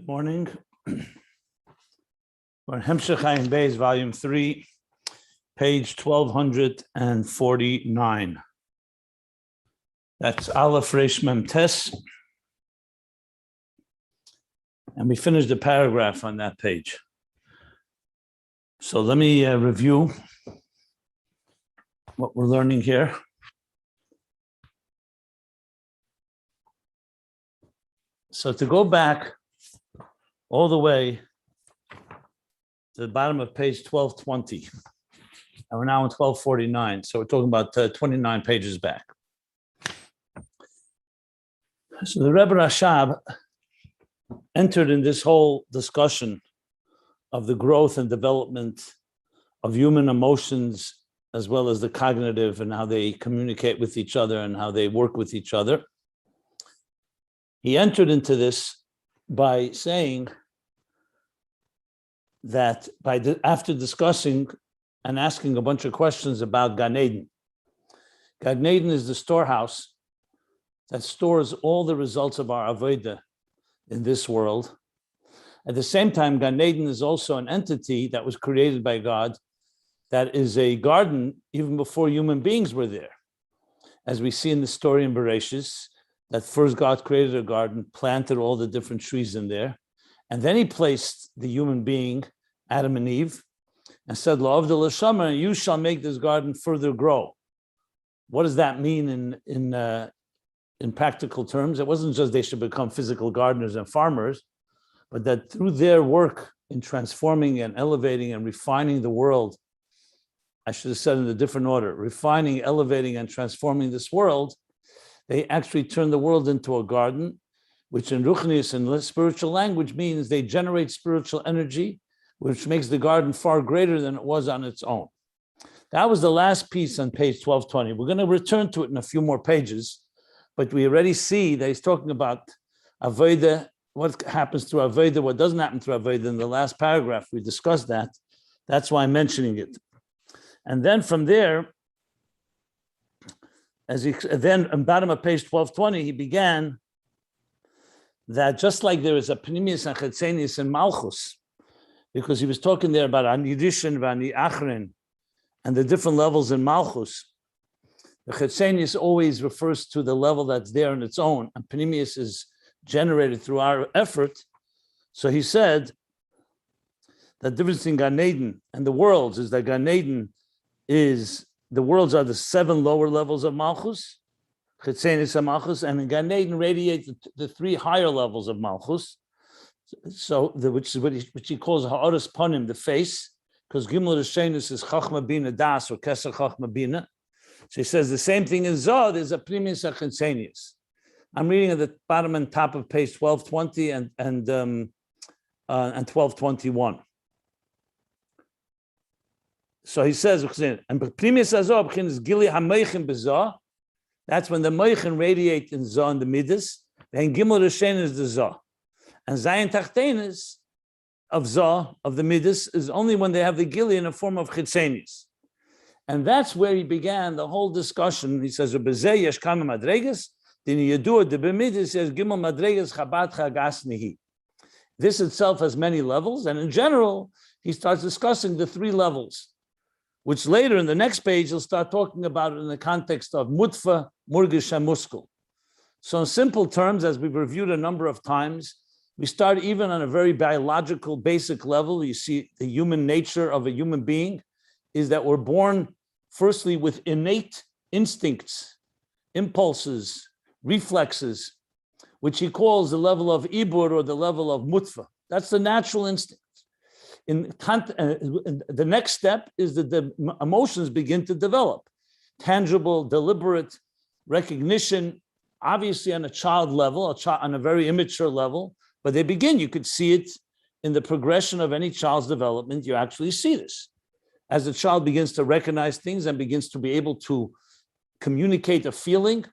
Good morning. We're in Ayin Beis, volume 3, page 1249. That's Aleph Resh Mem Tes. And we finished the paragraph on that page. So let me review what we're learning here. So to go back all the way to the bottom of page 1220, and we're now in 1249, so we're talking about 29 pages back. So the Rebbe Rashab entered in this whole discussion of the growth and development of human emotions, as well as the cognitive and how they communicate with each other and how they work with each other. He entered into this by saying that after discussing and asking a bunch of questions about Gan Eden. Gan Eden is the storehouse that stores all the results of our avodah in this world. At the same time, Gan Eden is also an entity that was created by God that is a garden even before human beings were there. As we see in the story in Bereshis, that first God created a garden, planted all the different trees in there, and then he placed the human being, Adam and Eve, and said, "La'avdil l'shamar, you shall make this garden further grow." What does that mean in practical terms? It wasn't just they should become physical gardeners and farmers, but that through their work in transforming and elevating and refining the world, I should have said in a different order, refining, elevating, and transforming this world, they actually turn the world into a garden, which in Ruchnius and spiritual language means they generate spiritual energy, which makes the garden far greater than it was on its own. That was the last piece on page 1220. We're going to return to it in a few more pages, but we already see that he's talking about avodah, what happens through avodah, what doesn't happen through avodah. In the last paragraph, we discussed that. That's why I'm mentioning it. And then from there, then on bottom of page 1220, he began that just like there is a pnimius and chetzenius and Malchus, because he was talking there about ani rishon v'ani achrin and the different levels in Malchus. The chetzenius always refers to the level that's there on its own, and pnimius is generated through our effort. So he said the difference in Gan Eden and the worlds is that Gan Eden is the worlds are the 7 lower levels of Malchus, Chetzenius and Malchus, and in Gan Eden radiate the 3 higher levels of Malchus. So, which he calls Ha'aras Panim, the face, because Gimel Rishenus is Chachma Bina Das or Keser Chachma Bina. So he says the same thing in Zoh. There's a Pnimius and Chetzenius. I'm reading at the bottom and top of page 1220 and 1221. So he says, and that's when the Mochin radiate in Zoh and the Midas. Then Gimel Rishen is the Zoh. And Zayin Tachtenis of Zoh, of the Midas, is only when they have the Gili in a form of Chetzenius. And that's where he began the whole discussion. He says, Bezeh yesh kama madregas, din yedua de b'midas yesh gimel madregas chabat chagas nihi. This itself has many levels, and in general, he starts discussing the 3 levels, which later in the next page, he'll start talking about it in the context of mutfa, murgish, and muskel. So in simple terms, as we've reviewed a number of times, we start even on a very biological, basic level. You see the human nature of a human being is that we're born firstly with innate instincts, impulses, reflexes, which he calls the level of Ibbur or the level of mutfa. That's the natural instinct. The next step is that the emotions begin to develop. Tangible, deliberate recognition, obviously on a child level, on a very immature level, but they begin. You could see it in the progression of any child's development. You actually see this. As the child begins to recognize things and begins to be able to communicate a feeling,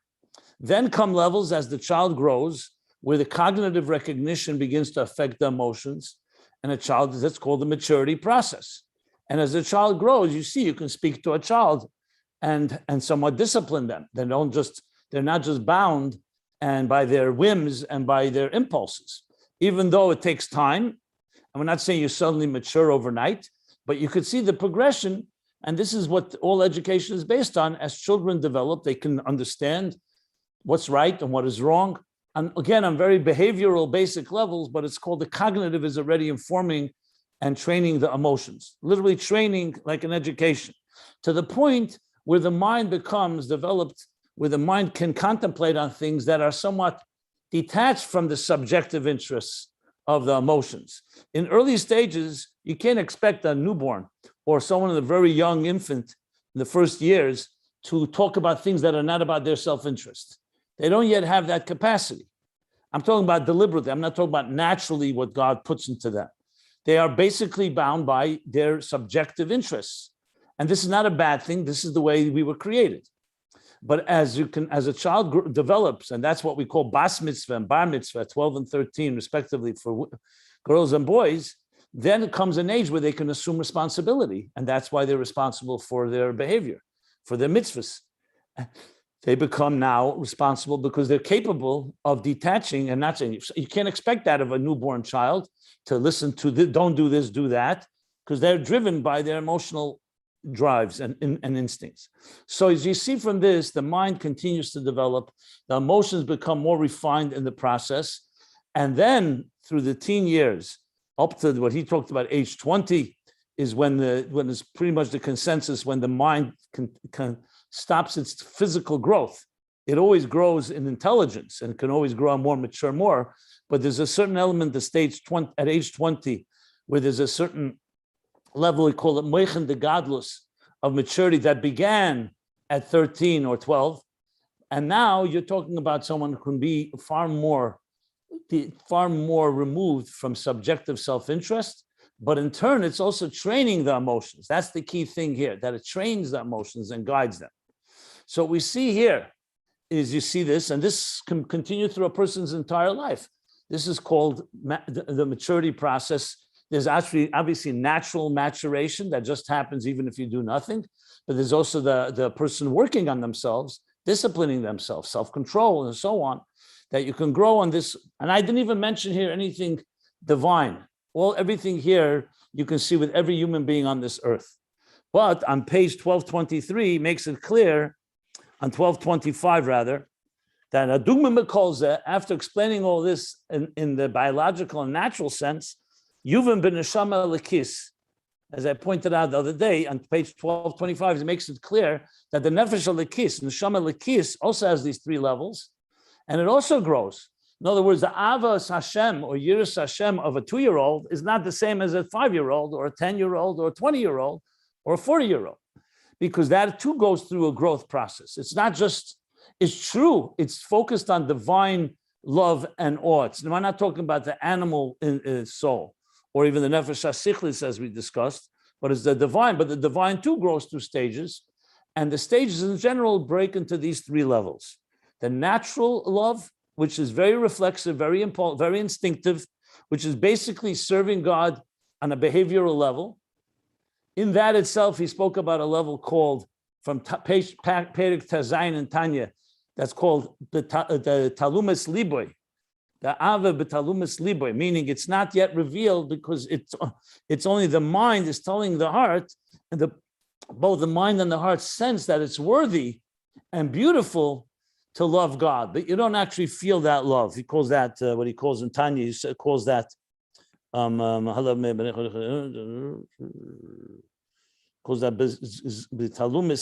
then come levels as the child grows, where the cognitive recognition begins to affect the emotions. And a child, that's called the maturity process. And as the child grows, you see, you can speak to a child and somewhat discipline them. They're not just bound and by their whims and by their impulses. even though it takes time. And we're not saying you suddenly mature overnight, but you could see the progression. And this is what all education is based on. As children develop, they can understand what's right and what is wrong. And again, on very behavioral, basic levels, but it's called the cognitive is already informing and training the emotions, literally training like an education, to the point where the mind becomes developed, where the mind can contemplate on things that are somewhat detached from the subjective interests of the emotions. In early stages, you can't expect a newborn or someone, a very young infant in the first years, to talk about things that are not about their self-interest. They don't yet have that capacity. I'm talking about deliberately. I'm not talking about naturally what God puts into them. They are basically bound by their subjective interests. And this is not a bad thing. This is the way we were created. But as a child develops, and that's what we call bas mitzvah and bar mitzvah, 12 and 13, respectively, for girls and boys, then it comes an age where they can assume responsibility. And that's why they're responsible for their behavior, for their mitzvahs. They become now responsible because they're capable of detaching and not saying, you can't expect that of a newborn child to listen to this, don't do this, do that, because they're driven by their emotional drives and instincts. So as you see from this, the mind continues to develop, the emotions become more refined in the process. And then through the teen years, up to what he talked about, age 20, is when it's pretty much the consensus, when the mind can stops its physical growth. It always grows in intelligence and can always grow more mature more, but there's a certain element at age 20 where there's a certain level, we call it Mochin the Godless, of maturity that began at 13 or 12. And now you're talking about someone who can be far more removed from subjective self-interest, but in turn, it's also training the emotions. That's the key thing here, that it trains the emotions and guides them. So what we see here is, you see this, and this can continue through a person's entire life. This is called the maturity process. There's actually obviously natural maturation that just happens even if you do nothing, but there's also the person working on themselves, disciplining themselves, self-control and so on, that you can grow on this. And I didn't even mention here anything divine. Everything here you can see with every human being on this earth. But on page 1223 makes it clear, on 1225 rather, that Adugma Mekolze, after explaining all this in the biological and natural sense, Yuvan ben Neshama Lekis, as I pointed out the other day on page 1225, it makes it clear that the Nefesh Lekis, Neshama Lekis, also has these three levels, and it also grows. In other words, the Avas Hashem or Yiras Hashem of a 2-year-old is not the same as a 5-year-old or a 10-year-old or a 20-year-old or a 40-year-old, because that too goes through a growth process. It's not just, it's true, it's focused on divine love and awe. We're not talking about the animal in soul, or even the Nefesh HaSichlis as we discussed, but it's the divine. But the divine too grows through stages, and the stages in general break into these three levels. The natural love, which is very reflexive, very impulsive, very instinctive, which is basically serving God on a behavioral level. In that itself, he spoke about a level called, from Perek Tazayin and Tanya, that's called the Talumas Liboy, the Ava B'Talumas Liboy, meaning it's not yet revealed because it's only the mind is telling the heart, and both the mind and the heart sense that it's worthy and beautiful to love God, but you don't actually feel that love. He calls that, what he calls in Tanya, he calls that, B'Talumas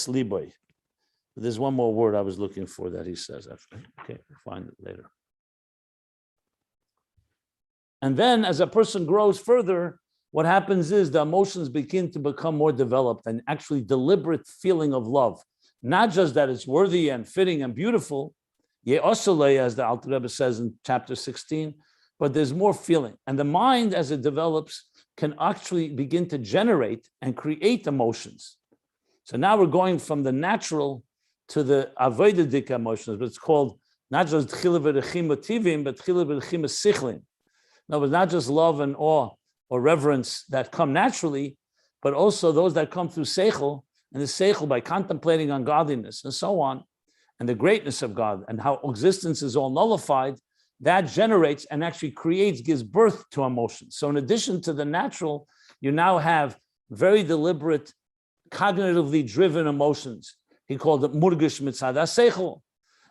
Liboy. There's one more word I was looking for that he says. Okay, we'll find it later. And then as a person grows further, what happens is the emotions begin to become more developed and actually deliberate feeling of love. Not just that it's worthy and fitting and beautiful, Ye'osole, as the Alter Rebbe says in chapter 16, but there's more feeling. And the mind, as it develops, can actually begin to generate and create emotions. So now we're going from the natural to the avodadik emotions, but it's called not just tchila v'rechim motivim, but tchila v'rechim sichlin. No, but not just love and awe or reverence that come naturally, but also those that come through seichel, and the seichel by contemplating on godliness and so on, and the greatness of God and how existence is all nullified. that generates and actually creates, gives birth to emotions. So in addition to the natural, you now have very deliberate, cognitively driven emotions. He called it murgish mitzad haseichel,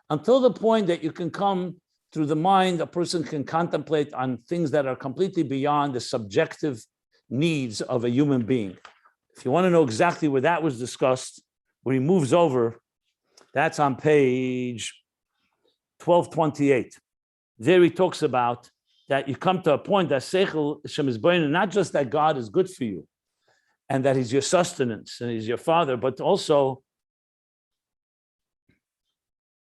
until the point that you can come through the mind, a person can contemplate on things that are completely beyond the subjective needs of a human being. If you want to know exactly where that was discussed, where he moves over, that's on page 1228. There he talks about that you come to a point that seichel shem is burning, not just that God is good for you and that he's your sustenance and he's your father, but also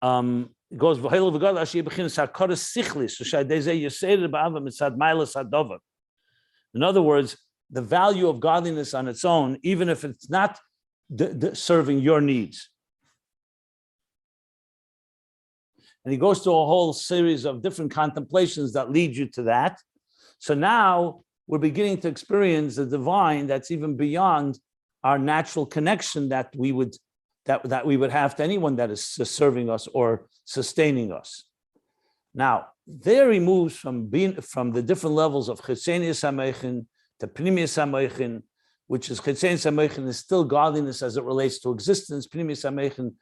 it goes, Value of Godliness, in other words, the value of godliness on its own, even if it's not serving your needs. And he goes to a whole series of different contemplations that lead you to that. So now we're beginning to experience the divine that's even beyond our natural connection that we would have to anyone that is serving us or sustaining us. Now, there he moves from the different levels of Chitzenius HaMochin to Pnimius HaMochin, which is Chitzenius HaMochin is still godliness as it relates to existence, Pnimius HaMochin,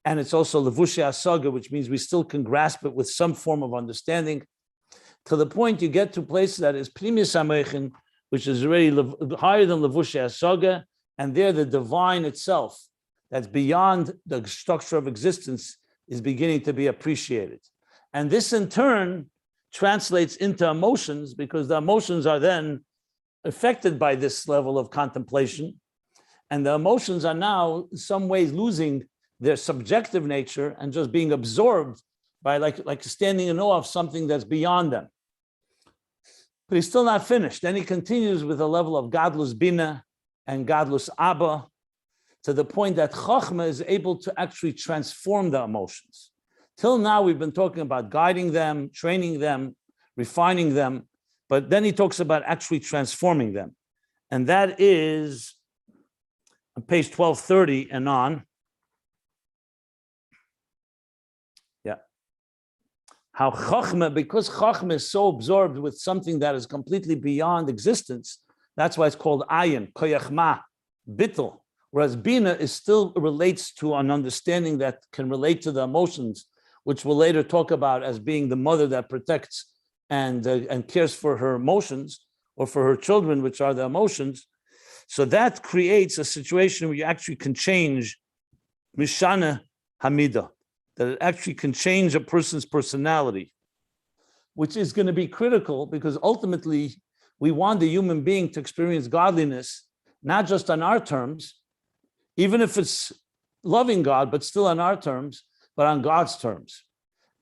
and it's also Levushi HaSaga, which means we still can grasp it with some form of understanding, to the point you get to a place that is Pnimius HaMochin, which is already higher than Levushi HaSaga, and there the divine itself, that's beyond the structure of existence, is beginning to be appreciated. And this in turn translates into emotions, because the emotions are then affected by this level of contemplation. And the emotions are now in some ways losing their subjective nature and just being absorbed by like standing in awe of something that's beyond them. But he's still not finished. Then he continues with a level of godless bina and godless abba, to the point that Chochmah is able to actually transform the emotions. Till now, we've been talking about guiding them, training them, refining them, but then he talks about actually transforming them. And that is on page 1230 and on. Yeah. How Chochmah, because Chochmah is so absorbed with something that is completely beyond existence, that's why it's called Ayin, Koyach Ma, Bittel. Whereas Bina is still relates to an understanding that can relate to the emotions, which we'll later talk about as being the mother that protects and cares for her emotions, or for her children, which are the emotions. So that creates a situation where you actually can change Mishana Hamida, that it actually can change a person's personality, which is going to be critical, because ultimately we want the human being to experience godliness, not just on our terms, even if it's loving God, but still on our terms, but on God's terms.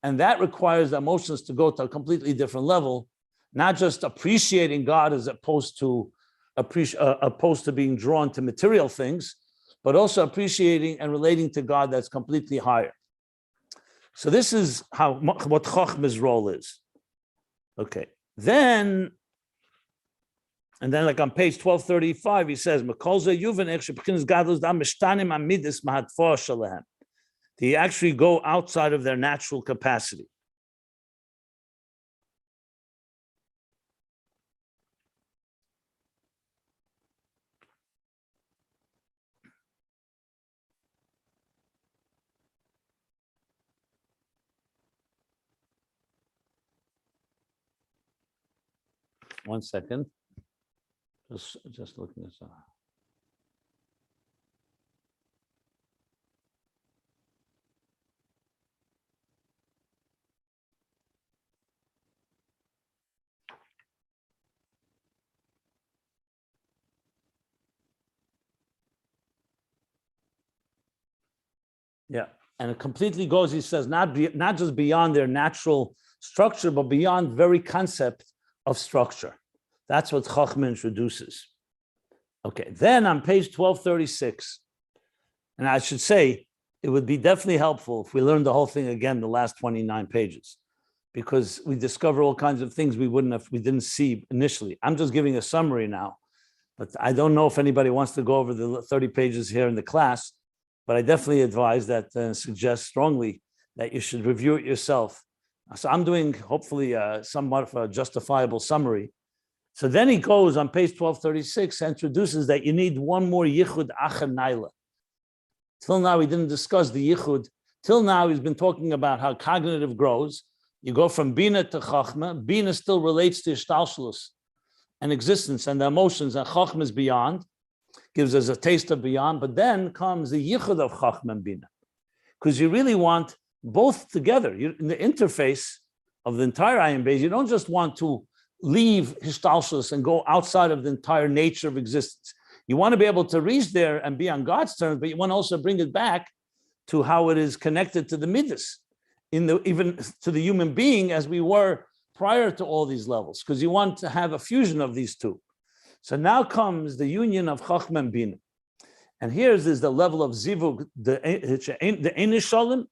And that requires the emotions to go to a completely different level, not just appreciating God as opposed to being drawn to material things, but also appreciating and relating to God that's completely higher. So this is what Chochmah's role is. Okay, and then like on page 1235, he says, they actually go outside of their natural capacity. One second. Just looking this up. Yeah, and it completely goes, he says, not just beyond their natural structure, but beyond very concept of structure. That's what Chochmah introduces. Okay, then on page 1236, and I should say, it would be definitely helpful if we learned the whole thing again, the last 29 pages, because we discover all kinds of things we didn't see initially. I'm just giving a summary now, but I don't know if anybody wants to go over the 30 pages here in the class, but I definitely advise that, suggest strongly that you should review it yourself So I'm doing hopefully somewhat of a justifiable summary. So then he goes on page 1236, introduces that you need one more yichud acher naila. Till now, we didn't discuss the yichud. Till now, he's been talking about how cognitive grows. You go from bina to chachma. Bina still relates to ishtalshlus and existence and the emotions, and chachma is beyond, gives us a taste of beyond. But then comes the yichud of chachma and bina, because you really want both together. In the interface of the entire Ayin Beis, you don't just want to leave Hishtalshlus and go outside of the entire nature of existence. You want to be able to reach there and be on God's terms, but you want to also bring it back to how it is connected to the midas, even to the human being as we were prior to all these levels, because you want to have a fusion of these two. So now comes the union of Chachma and Bina. And here's the level of Zivug, the Einish Shalom,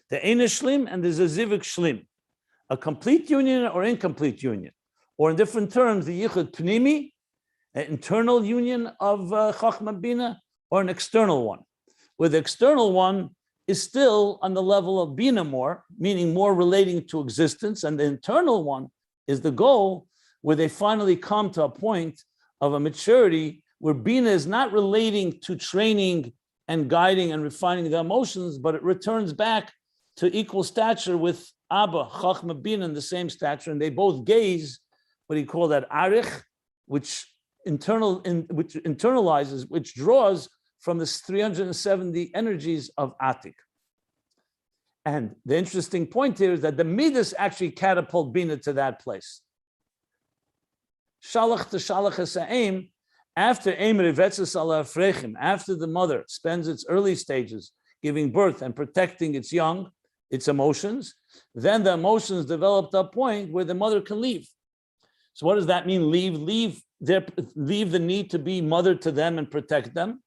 the Einish Shlim, and there's a Zivug Shlim, a complete union or incomplete union. Or in different terms, the Yichud Pnimi, an internal union of Chachma Bina, or an external one, where the external one is still on the level of Bina more, meaning more relating to existence, and the internal one is the goal, where they finally come to a point of a maturity where Bina is not relating to training and guiding and refining the emotions, but it returns back to equal stature with Abba, Chachma Bina, in the same stature, and they both gaze what do you call that, arich, which internalizes, which draws from the 370 energies of Atik. And the interesting point here is that the midas actually catapult Bina to that place. Shalach to Shalach Ha'Sa'im, after after the mother spends its early stages giving birth and protecting its young, its emotions, then the emotions develop to a point where the mother can leave. So what does that mean? Leave the need to be mother to them and protect them.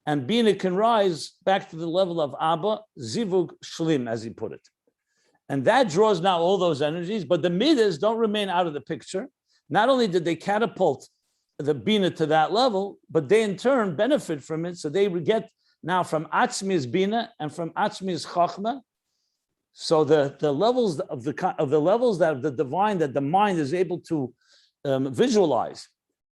And Bina can rise back to the level of Abba, Zivug Shlim, as he put it. And that draws now all those energies, but the midas don't remain out of the picture. Not only did they catapult the Bina to that level, but they in turn benefit from it. So they get now from Atzmi's Bina and from Atzmi's Chachma. So the levels of the levels that of the divine that the mind is able to visualize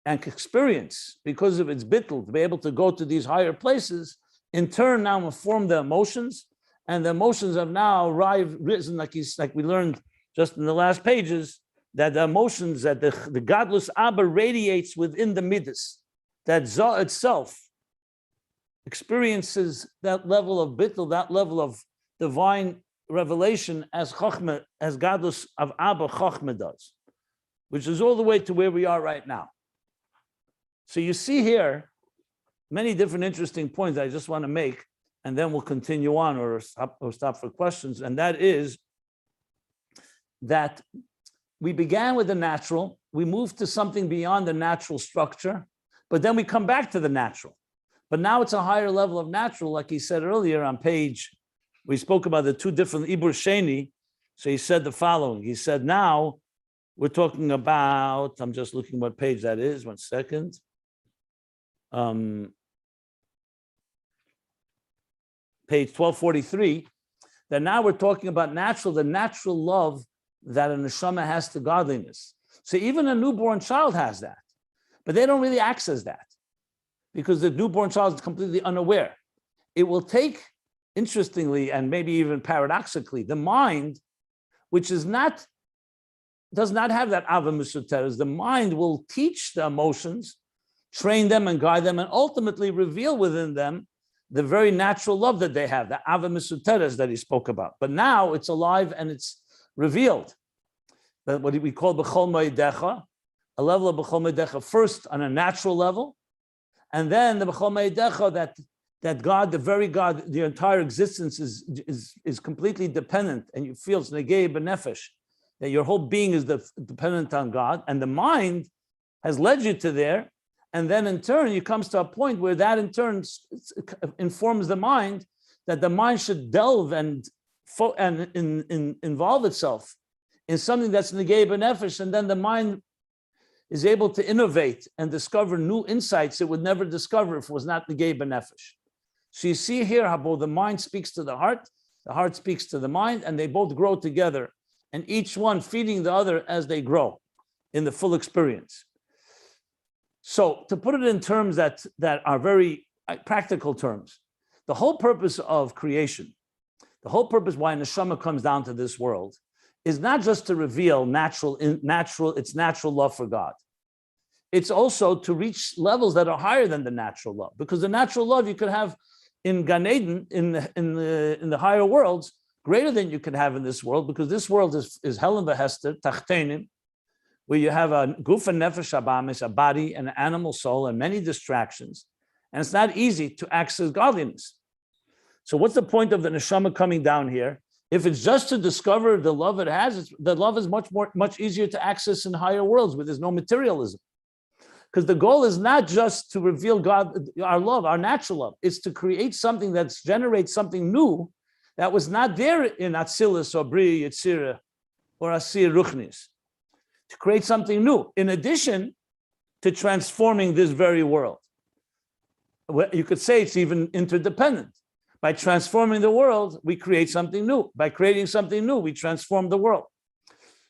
and experience because of its bittul, to be able to go to these higher places, in turn now form the emotions, and the emotions have now risen, like we learned just in the last pages, that the emotions that the godless Abba radiates within the midas, that Zah itself experiences that level of bittul, that level of divine revelation as Chachma, as godless of Abba Chachma does, which is all the way to where we are right now. So you see here many different interesting points I just want to make, and then we'll continue on or stop for questions. And that is that we began with the natural, we moved to something beyond the natural structure, but then we come back to the natural. But now it's a higher level of natural, like he said earlier on page, we spoke about the two different Ibbur Sheni. So he said the following. He said, now we're talking about, I'm just looking what page that is, 1 second. Page 1243, that now we're talking about the natural love that a neshama has to godliness. So even a newborn child has that, but they don't really access that because the newborn child is completely unaware. It will take, interestingly, and maybe even paradoxically, the mind, which does not have that ava musuteres, the mind will teach the emotions, train them and guide them, and ultimately reveal within them the very natural love that they have, the ava musuteres that he spoke about. But now it's alive and it's revealed. But what we call b'chol moedecha, a level of b'chol moedecha, first on a natural level, and then the b'chol moedecha that God, the very God, the entire existence is completely dependent, and you feel it's negei b'nefesh, that your whole being is dependent on God, and the mind has led you to there, and then in turn, you comes to a point where that in turn informs the mind that the mind should delve and involve itself in something that's negei b'nefesh, and then the mind is able to innovate and discover new insights it would never discover if it was not negei b'nefesh. So you see here how both the mind speaks to the heart speaks to the mind, and they both grow together and each one feeding the other as they grow in the full experience. So to put it in terms that are very practical terms, the whole purpose of creation, the whole purpose why neshama comes down to this world is not just to reveal its natural love for God. It's also to reach levels that are higher than the natural love, because the natural love you could have in Gan Eden, in the higher worlds, greater than you could have in this world, because this world is hell and vehester, tachtenim, where you have a guf and nefesh habamis, a body and an animal soul, and many distractions, and it's not easy to access godliness. So what's the point of the neshama coming down here? If it's just to discover the love it has, the love is much easier to access in higher worlds where there's no materialism. Because the goal is not just to reveal God, our love, our natural love. It's to create something that generates something new that was not there in Atzilus or Bri, Yetzirah, or Asir Ruchnis. To create something new, in addition to transforming this very world. You could say it's even interdependent. By transforming the world, we create something new. By creating something new, we transform the world.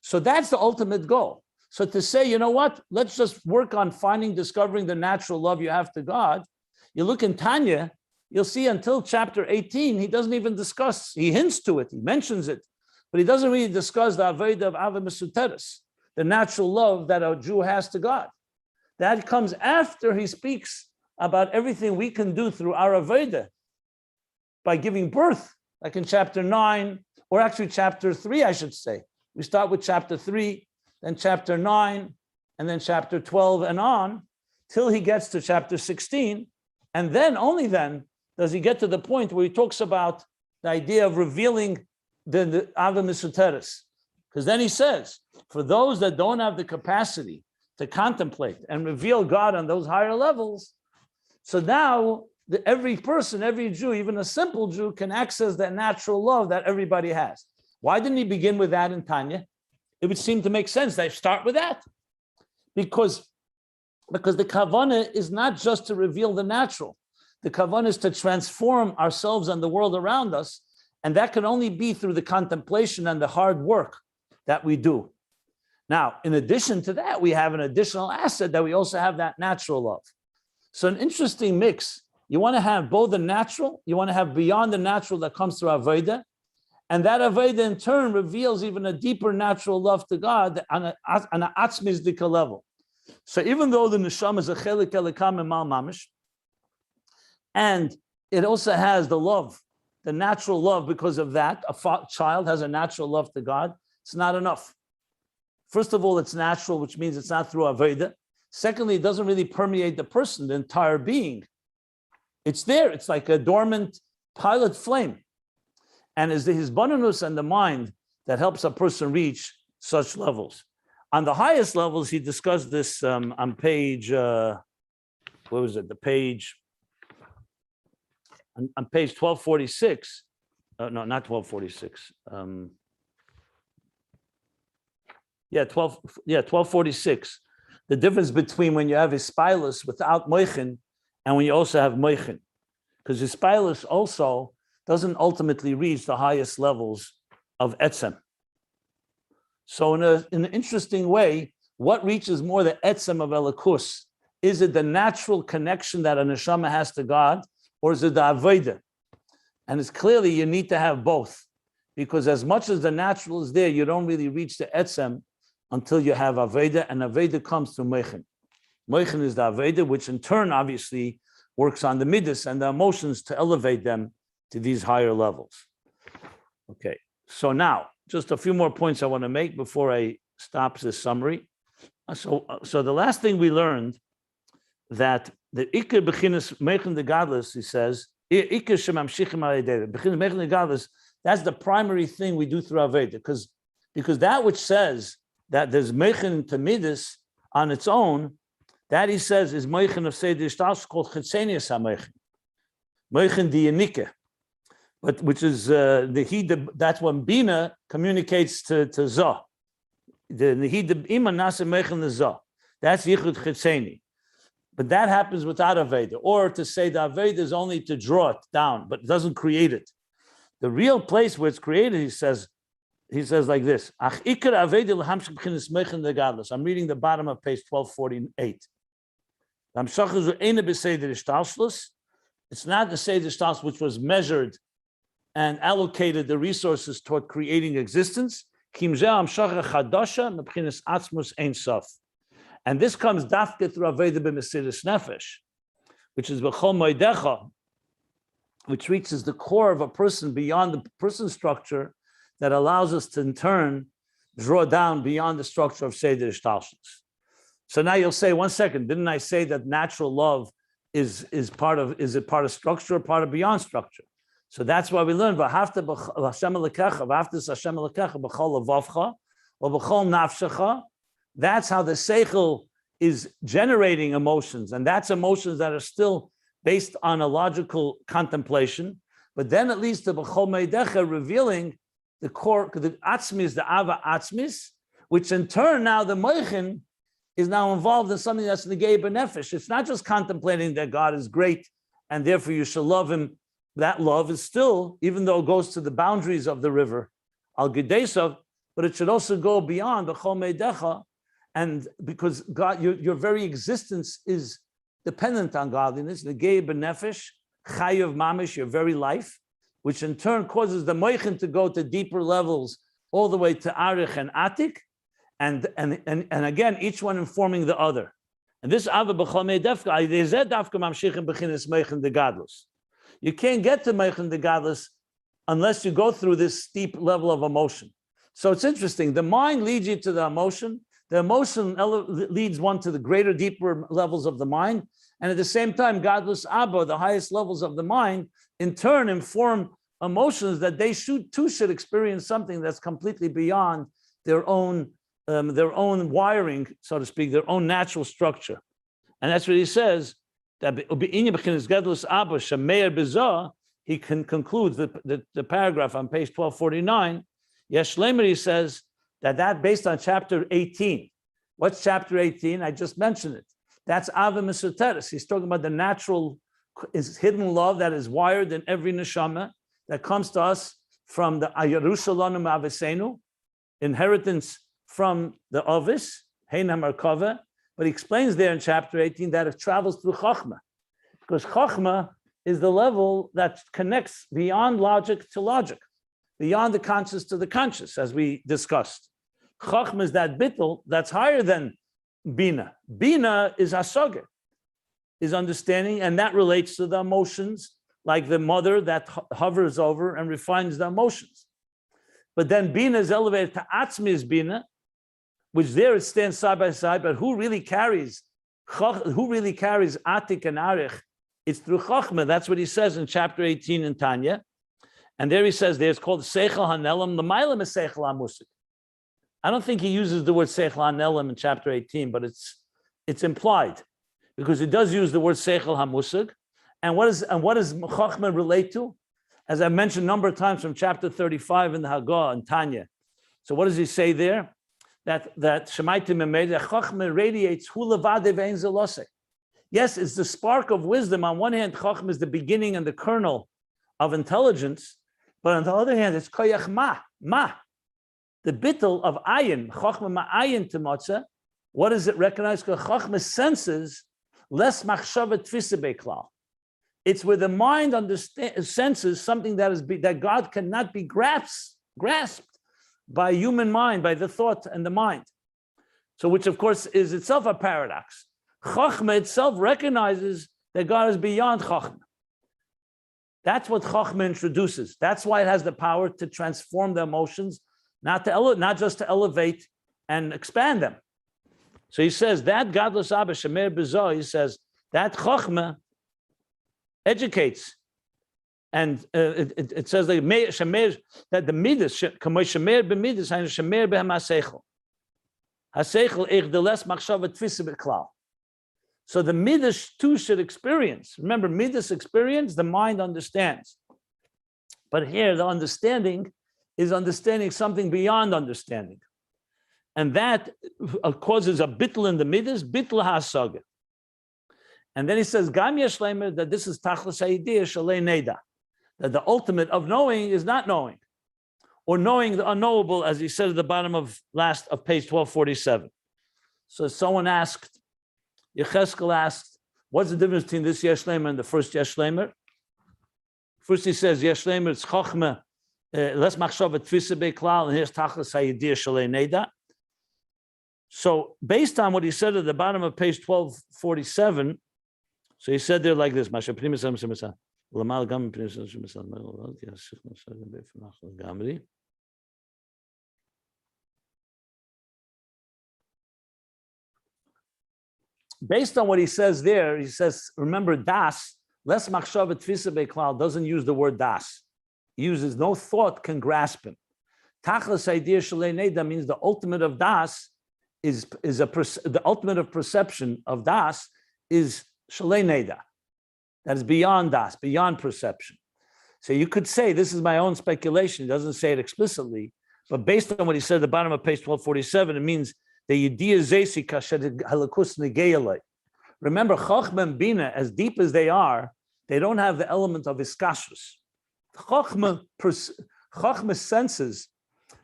So that's the ultimate goal. So to say, you know what, let's just work on discovering the natural love you have to God. You look in Tanya, you'll see until chapter 18, he doesn't even discuss, he hints to it, he mentions it, but he doesn't really discuss the Avodah of Ava Mesuteres, the natural love that a Jew has to God. That comes after he speaks about everything we can do through our Avodah by giving birth, like in chapter 9, or actually chapter 3, I should say. We start with chapter 3, then chapter 9, and then chapter 12 and on, till he gets to chapter 16. And then, only then, does he get to the point where he talks about the idea of revealing the Ava Mesuteres. Because then he says, for those that don't have the capacity to contemplate and reveal God on those higher levels, so now every person, every Jew, even a simple Jew, can access that natural love that everybody has. Why didn't he begin with that in Tanya? It would seem to make sense. They start with that. Because the kavanah is not just to reveal the natural. The kavanah is to transform ourselves and the world around us. And that can only be through the contemplation and the hard work that we do. Now, in addition to that, we have an additional asset that we also have that natural love. So an interesting mix. You want to have both the natural, you want to have beyond the natural that comes through Avodah, and that Avodah in turn reveals even a deeper natural love to God on an atzmizdika level. So even though the neshama is a chelik elikam and mal mamish, and it also has the love, the natural love, because of that, a child has a natural love to God, it's not enough. First of all, it's natural, which means it's not through Avodah. Secondly, it doesn't really permeate the person, the entire being. It's there. It's like a dormant pilot flame. And it's the hisbananus and the mind that helps a person reach such levels. On the highest levels, he discussed this on page, what was it? The page, on page 1246. No, not 1246. 1246. The difference between when you have hispilus without Mochin and when you also have Mochin. Because hispilus also doesn't ultimately reach the highest levels of etzem. So in an interesting way, what reaches more the etzem of Elikus? Is it the natural connection that a neshama has to God, or is it the avodah? And it's clearly you need to have both, because as much as the natural is there, you don't really reach the etzem until you have avodah, and avodah comes through Mochin. Mochin is the avodah, which in turn obviously works on the midas and the emotions to elevate them to these higher levels. Okay, so now just a few more points I want to make before I stop this summary. So the last thing we learned, that the Iker Bechinas Mochin the Godless, he says, Iker Shemamshichim Aledeh, Bechinas Mochin the Godless, that's the primary thing we do through avodah, because that which says that there's Mochin to midas on its own, that he says is Mochin of Seder Shtash called Chetzenius HaMochin, Mochin the Yenikah, but which is that's when Bina communicates to Zah. The Ima Nasa Mochin the Zah. That's Yichud Chetzeni. But that happens without Avodah, or to say the Avodah is only to draw it down, but it doesn't create it. The real place where it's created, he says, he says like this. I'm reading the bottom of page 1248. It's not the Seder Shtalshlus which was measured and allocated the resources toward creating existence. And this comes dafke through Aveda b'Mesiras Nefesh, which is b'chol moedecha, which reaches the core of a person beyond the person structure that allows us to in turn draw down beyond the structure of Seder Shtalshlus. So now you'll say, 1 second, didn't I say that natural love is part of structure or part of beyond structure? So that's why we learn v'ahavta Hashem Elokecha, v'ahavta Hashem Elokecha b'chol levavcha or b'chol nafshecha. That's how the seichel is generating emotions, and that's emotions that are still based on a logical contemplation. But then it leads to b'chol meidecha, revealing the core, the atzmis, the ava atzmis, which in turn now the Mochin is now involved in something that's negei b'nefesh. It's not just contemplating that God is great and therefore you shall love him. That love is still, even though it goes to the boundaries of the river, al gidesav, but it should also go beyond the chol meidecha, and because God, your very existence is dependent on godliness, the negei b'nefesh, chayav mamish, your very life, which in turn causes the Mochin to go to deeper levels, all the way to arich and atik, and again, each one informing the other. And this ava b'chol meidecha, ayezeh dafka mamshichin b'chinas Mochin de gadlus. You can't get to Mochin de gadlus unless you go through this steep level of emotion. So it's interesting. The mind leads you to the emotion. The emotion leads one to the greater, deeper levels of the mind. And at the same time, gadlus abba, the highest levels of the mind, in turn inform emotions that they too should experience something that's completely beyond their own wiring, so to speak, their own natural structure. And that's what he says. That he can conclude the paragraph on page 1249. He says that based on chapter 18. What's chapter 18? I just mentioned it. That's Ava Mesoteres. He's talking about the natural, is hidden love that is wired in every neshama that comes to us from the Yerushalayim Avesenu, inheritance from the Ovis, Heinam Arkava. But he explains there in chapter 18 that it travels through Chokhmah, because Chokhmah is the level that connects beyond logic to logic, beyond the conscious to the conscious, as we discussed. Chokhmah is that bittul that's higher than Bina. Bina is Hasager, is understanding, and that relates to the emotions, like the mother that hovers over and refines the emotions. But then Bina is elevated to Atzmi's Bina, which there it stands side by side, but who really carries Atik and Arich? It's through Chokhmah. That's what he says in chapter 18 in Tanya. And there he says, there's called Seichel HaNelam, L'mayla Meseichel HaMusik. I don't think he uses the word Seichel HaNelam in chapter 18, but it's implied, because he does use the word Seichel HaMusik. And what does Chokhmah relate to? As I mentioned a number of times from chapter 35 in the Hagah and Tanya. So what does he say there? That Shemaitim Emed, that Chokhmah radiates hu levade ve'ein zeloseh. Yes, it's the spark of wisdom. On one hand, Chokhmah is the beginning and the kernel of intelligence, but on the other hand, it's koyach ma. The bittul of ayin, Chokhmah ma'ayin to motzah. What does it recognize? Because Chokhmah senses less machshava tfisa beklal. It's where the mind senses something that God cannot be grasped by human mind, by the thought and the mind. So which of course is itself a paradox. Chokhmah itself recognizes that God is beyond Chokhmah. That's what Chokhmah introduces. That's why it has the power to transform the emotions, not just to elevate and expand them. So he says that Gadlus Abba Shemer B'Zoh, he says that Chokhmah educates, and it says that the midas, kamo shemer b'midas, and shemer b'hem haseichel. Haseichel ich deles machshava tfisa b'klal. So the midas too should experience. Remember, midas experience, the mind understands. But here, the understanding is understanding something beyond understanding, and that causes a bittul in the midas, bittul hasaga. And then he says, Gam yesh leimer, that this is tachlis ha'idiyah shalei neda, that the ultimate of knowing is not knowing. or knowing the unknowable, as he said at the bottom of page 1247. So someone asked, Yecheskel asked, what's the difference between this Yesh Lemer and the first Yesh Lemer? First he says, Yesh Lemer, it's Chochmah, Les Machshava Tfisa Beklal, and here's Tachlis HaYediyah Shalei Neda. So based on what he said at the bottom of page 1247, so he said there like this, based on what he says there, he says, remember, das, les machshava tfisa beklal, doesn't use the word das. He uses no thought can grasp him. Tachlis idea shalei neda means the ultimate of das the ultimate of perception of das is shalei neda. That is beyond das, beyond perception. So you could say, this is my own speculation. He doesn't say it explicitly, but based on what he said at the bottom of page 1247, it means the Yediyah Zesi kashed halakus negeyalei. Remember, Chochmah and Bina, as deep as they are, they don't have the element of iskashus. Chochmah senses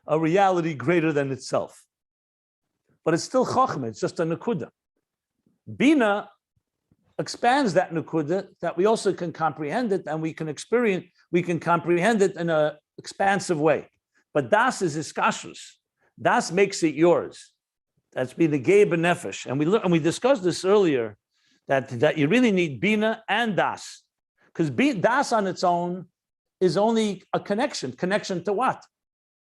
a reality greater than itself. But it's still Chochmah, it's just a Nakuda. Bina expands that Nakuda, that we also can comprehend it and we can comprehend it in an expansive way. But Das is iskashus. Das makes it yours. That's been the Gei B'Nefesh. And we discussed this earlier, that you really need Bina and Das. Because Das on its own is only a connection to what?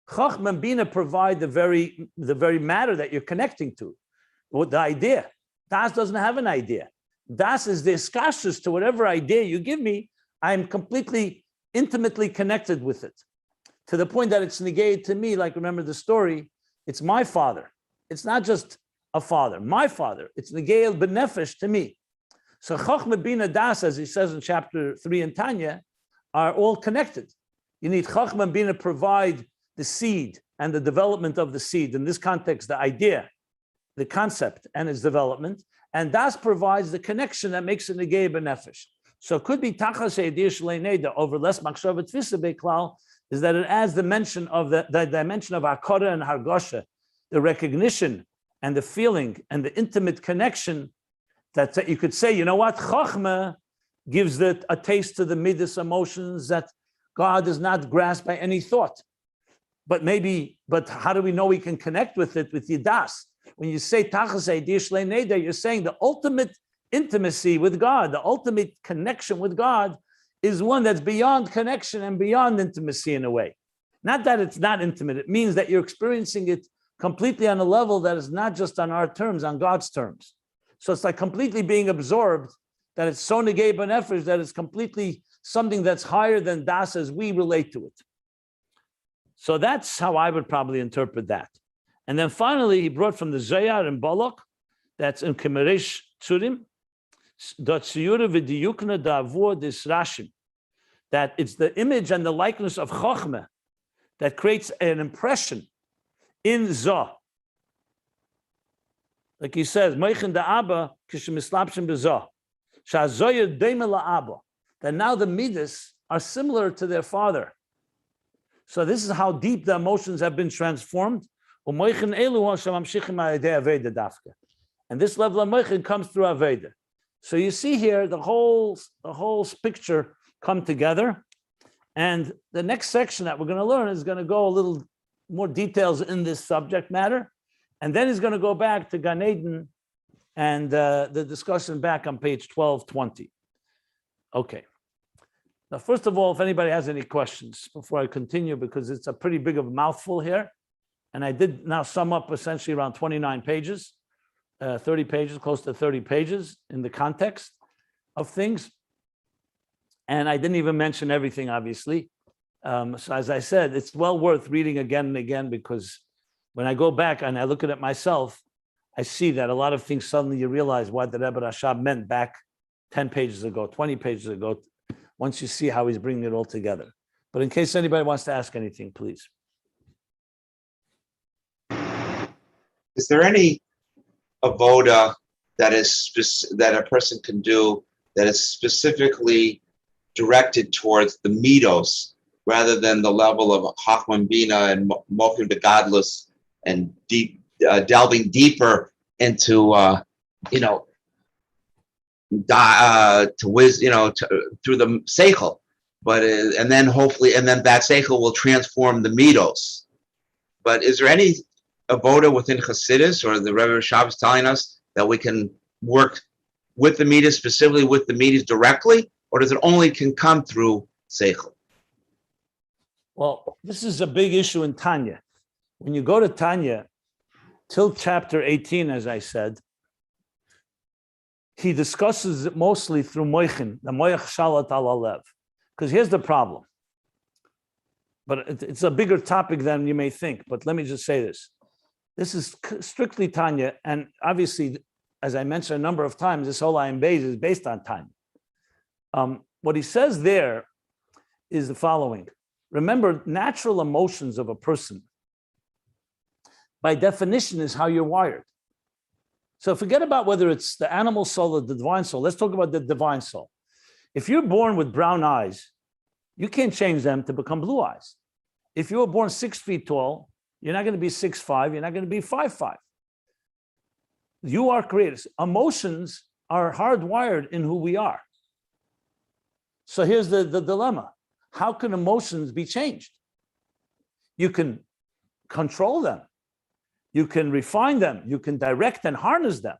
Chochmah and Bina provide the very matter that you're connecting to, with the idea. Das doesn't have an idea. Das is the iskashus to whatever idea you give me. I'm completely, intimately connected with it, to the point that it's negated to me. Like, remember the story, it's my father. It's not just a father, my father. It's negayel b'nefesh to me. So Chochmah, Bina, Das, as he says in chapter 3 in Tanya, are all connected. You need Chochmah and Bina provide the seed and the development of the seed. In this context, the idea, the concept and its development. And Das provides the connection that makes it negayel b'nefesh. So it could be Tachas Yediyah Shalei Neda over Les Machshava Tfisa Beklal, is that it adds the dimension of the dimension of Hakara and Hargosha, the recognition and the feeling and the intimate connection that you could say, you know what, Chochmah gives a taste to the midas emotions that God is not grasped by any thought. But how do we know we can connect with it with Yidas? When you say Tachas Yediyah Shalei Neda, you're saying the ultimate intimacy with God, the ultimate connection with God is one that's beyond connection and beyond intimacy in a way. Not that it's not intimate, it means that you're experiencing it completely on a level that is not just on our terms, on God's terms. So it's like completely being absorbed, that it's so negay b'nefesh that it's completely something that's higher than Das as we relate to it. So that's how I would probably interpret that. And then finally, he brought from the Zayar and Balak, that's in Kemeresh Tzurim, that it's the image and the likeness of Chochmah that creates an impression in Zah. Like he says, Mochin da Abba kishemislapshim b'Zah. Shazoyer deimel la'Abba. That now the midas are similar to their father. So this is how deep the emotions have been transformed. And this level of Mochin comes through Aveda. So you see here the whole picture come together. And the next section that we're going to learn is going to go a little more details in this subject matter. And then he's going to go back to Gan Eden and the discussion back on page 1220. Okay. Now, first of all, if anybody has any questions before I continue, because it's a pretty big of a mouthful here. And I did now sum up essentially around 29 pages, 30 pages, close to 30 pages in the context of things. And I didn't even mention everything, obviously. So as I said, it's well worth reading again and again, because when I go back and I look at it myself, I see that a lot of things suddenly you realize what the Rebbe Rashab meant back 10 pages ago, 20 pages ago, once you see how he's bringing it all together. But in case anybody wants to ask anything, please. Is there any avoda that a person can do that is specifically directed towards the midos rather than the level of Chachman Bina and Mochin the godless and deep delving deeper into to wisdom, through the seichel, but and then that seichel will transform the midos. But is there any avoda within Chassidus or the Rebbe Shabbos telling us that we can work with the midas, specifically with the midas directly, or does it only can come through seichel? Well, this is a big issue in Tanya. When you go to Tanya, till chapter 18, as I said, he discusses it mostly through Mochin, the moyach shalat al alev. Because here's the problem. But it's a bigger topic than you may think. But let me just say this. This is strictly Tanya. And obviously, as I mentioned a number of times, this whole Ayin Beis is based on Tanya. What he says there is the following. Remember, natural emotions of a person, by definition, is how you're wired. So forget about whether it's the animal soul or the divine soul. Let's talk about the divine soul. If you're born with brown eyes, you can't change them to become blue eyes. If you were born 6 feet tall, you're not going to be 6'5", you're not going to be 5'5". You are created. Emotions are hardwired in who we are. So here's the dilemma. How can emotions be changed? You can control them. You can refine them. You can direct and harness them.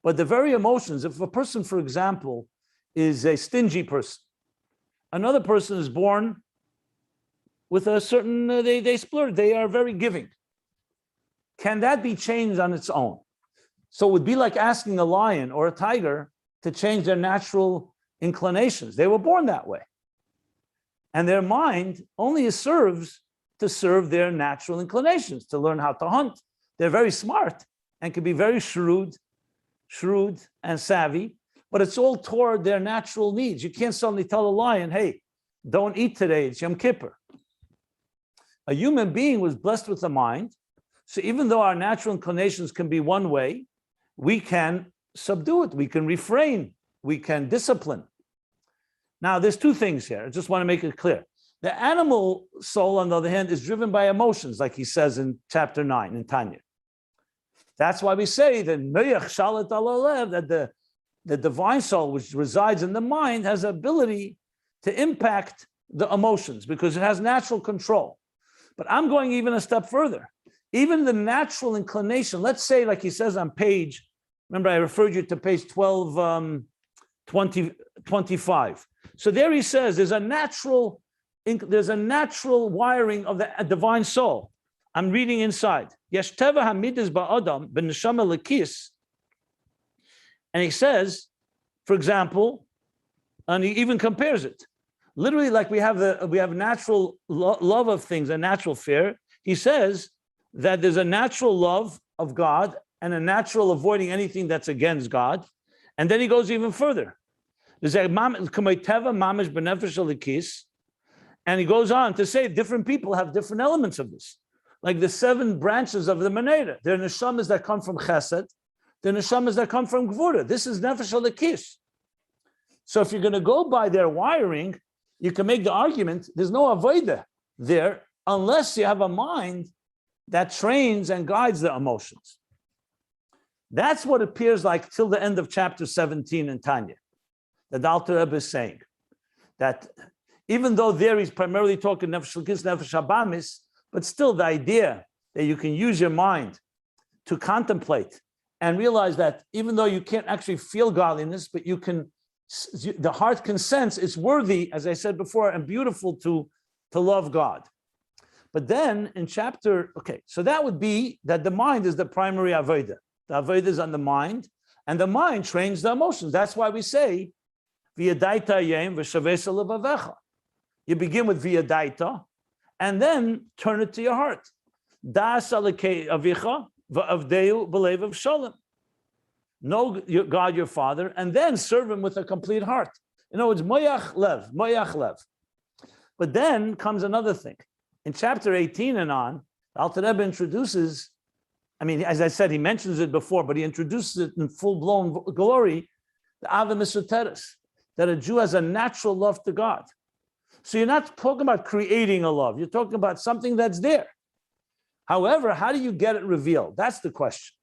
But the very emotions, if a person, for example, is a stingy person, another person is born with a certain, they splurge, they are very giving. Can that be changed on its own? So it would be like asking a lion or a tiger to change their natural inclinations. They were born that way. And their mind only serves to serve their natural inclinations, to learn how to hunt. They're very smart and can be very shrewd and savvy, but it's all toward their natural needs. You can't suddenly tell a lion, hey, don't eat today, it's Yom Kippur. A human being was blessed with a mind, so even though our natural inclinations can be one way, we can subdue it, we can refrain, we can discipline. Now, there's two things here. I just want to make it clear. The animal soul, on the other hand, is driven by emotions, like he says in chapter 9 in Tanya. That's why we say that the divine soul, which resides in the mind, has the ability to impact the emotions because it has natural control. But I'm going even a step further. Even the natural inclination, let's say, like he says on page, remember I referred you to page 1225. So there he says there's a natural wiring of the divine soul. I'm reading inside. Yesh teva hamidus ba'adam b'neshama lekis. And he says, for example, and he even compares it. Literally, like we have natural love of things, a natural fear. He says that there's a natural love of God and a natural avoiding anything that's against God. And then he goes even further. And he goes on to say different people have different elements of this. Like the 7 branches of the Menorah. There are neshamas that come from chesed. There are neshamas that come from gvura. This is nefesh alikis. So if you're going to go by their wiring, you can make the argument there's no avodah there unless you have a mind that trains and guides the emotions. That's what appears like till the end of chapter 17 in Tanya. The Alter Rebbe is saying that even though there he's primarily talking nefesh alikis, nefesh habamis, but still the idea that you can use your mind to contemplate and realize that even though you can't actually feel godliness, but you can, the heart can sense it's worthy, as I said before, and beautiful to love God. But then in chapter, so that would be that the mind is the primary avodah. The avodah is on the mind, and the mind trains the emotions. That's why we say, v'yadaita yem v'shavesa levavecha. You begin with v'yadaita, and then turn it to your heart. Das alekei avicha v'avdeu b'lev shalom. Know God your Father, and then serve Him with a complete heart. In other words, moyach lev. But then comes another thing. In chapter 18 and on, Alter Rebbe introduces, as I said, he mentions it before, but he introduces it in full-blown glory, the Ava Misoteres, that a Jew has a natural love to God. So you're not talking about creating a love. You're talking about something that's there. However, how do you get it revealed? That's the question.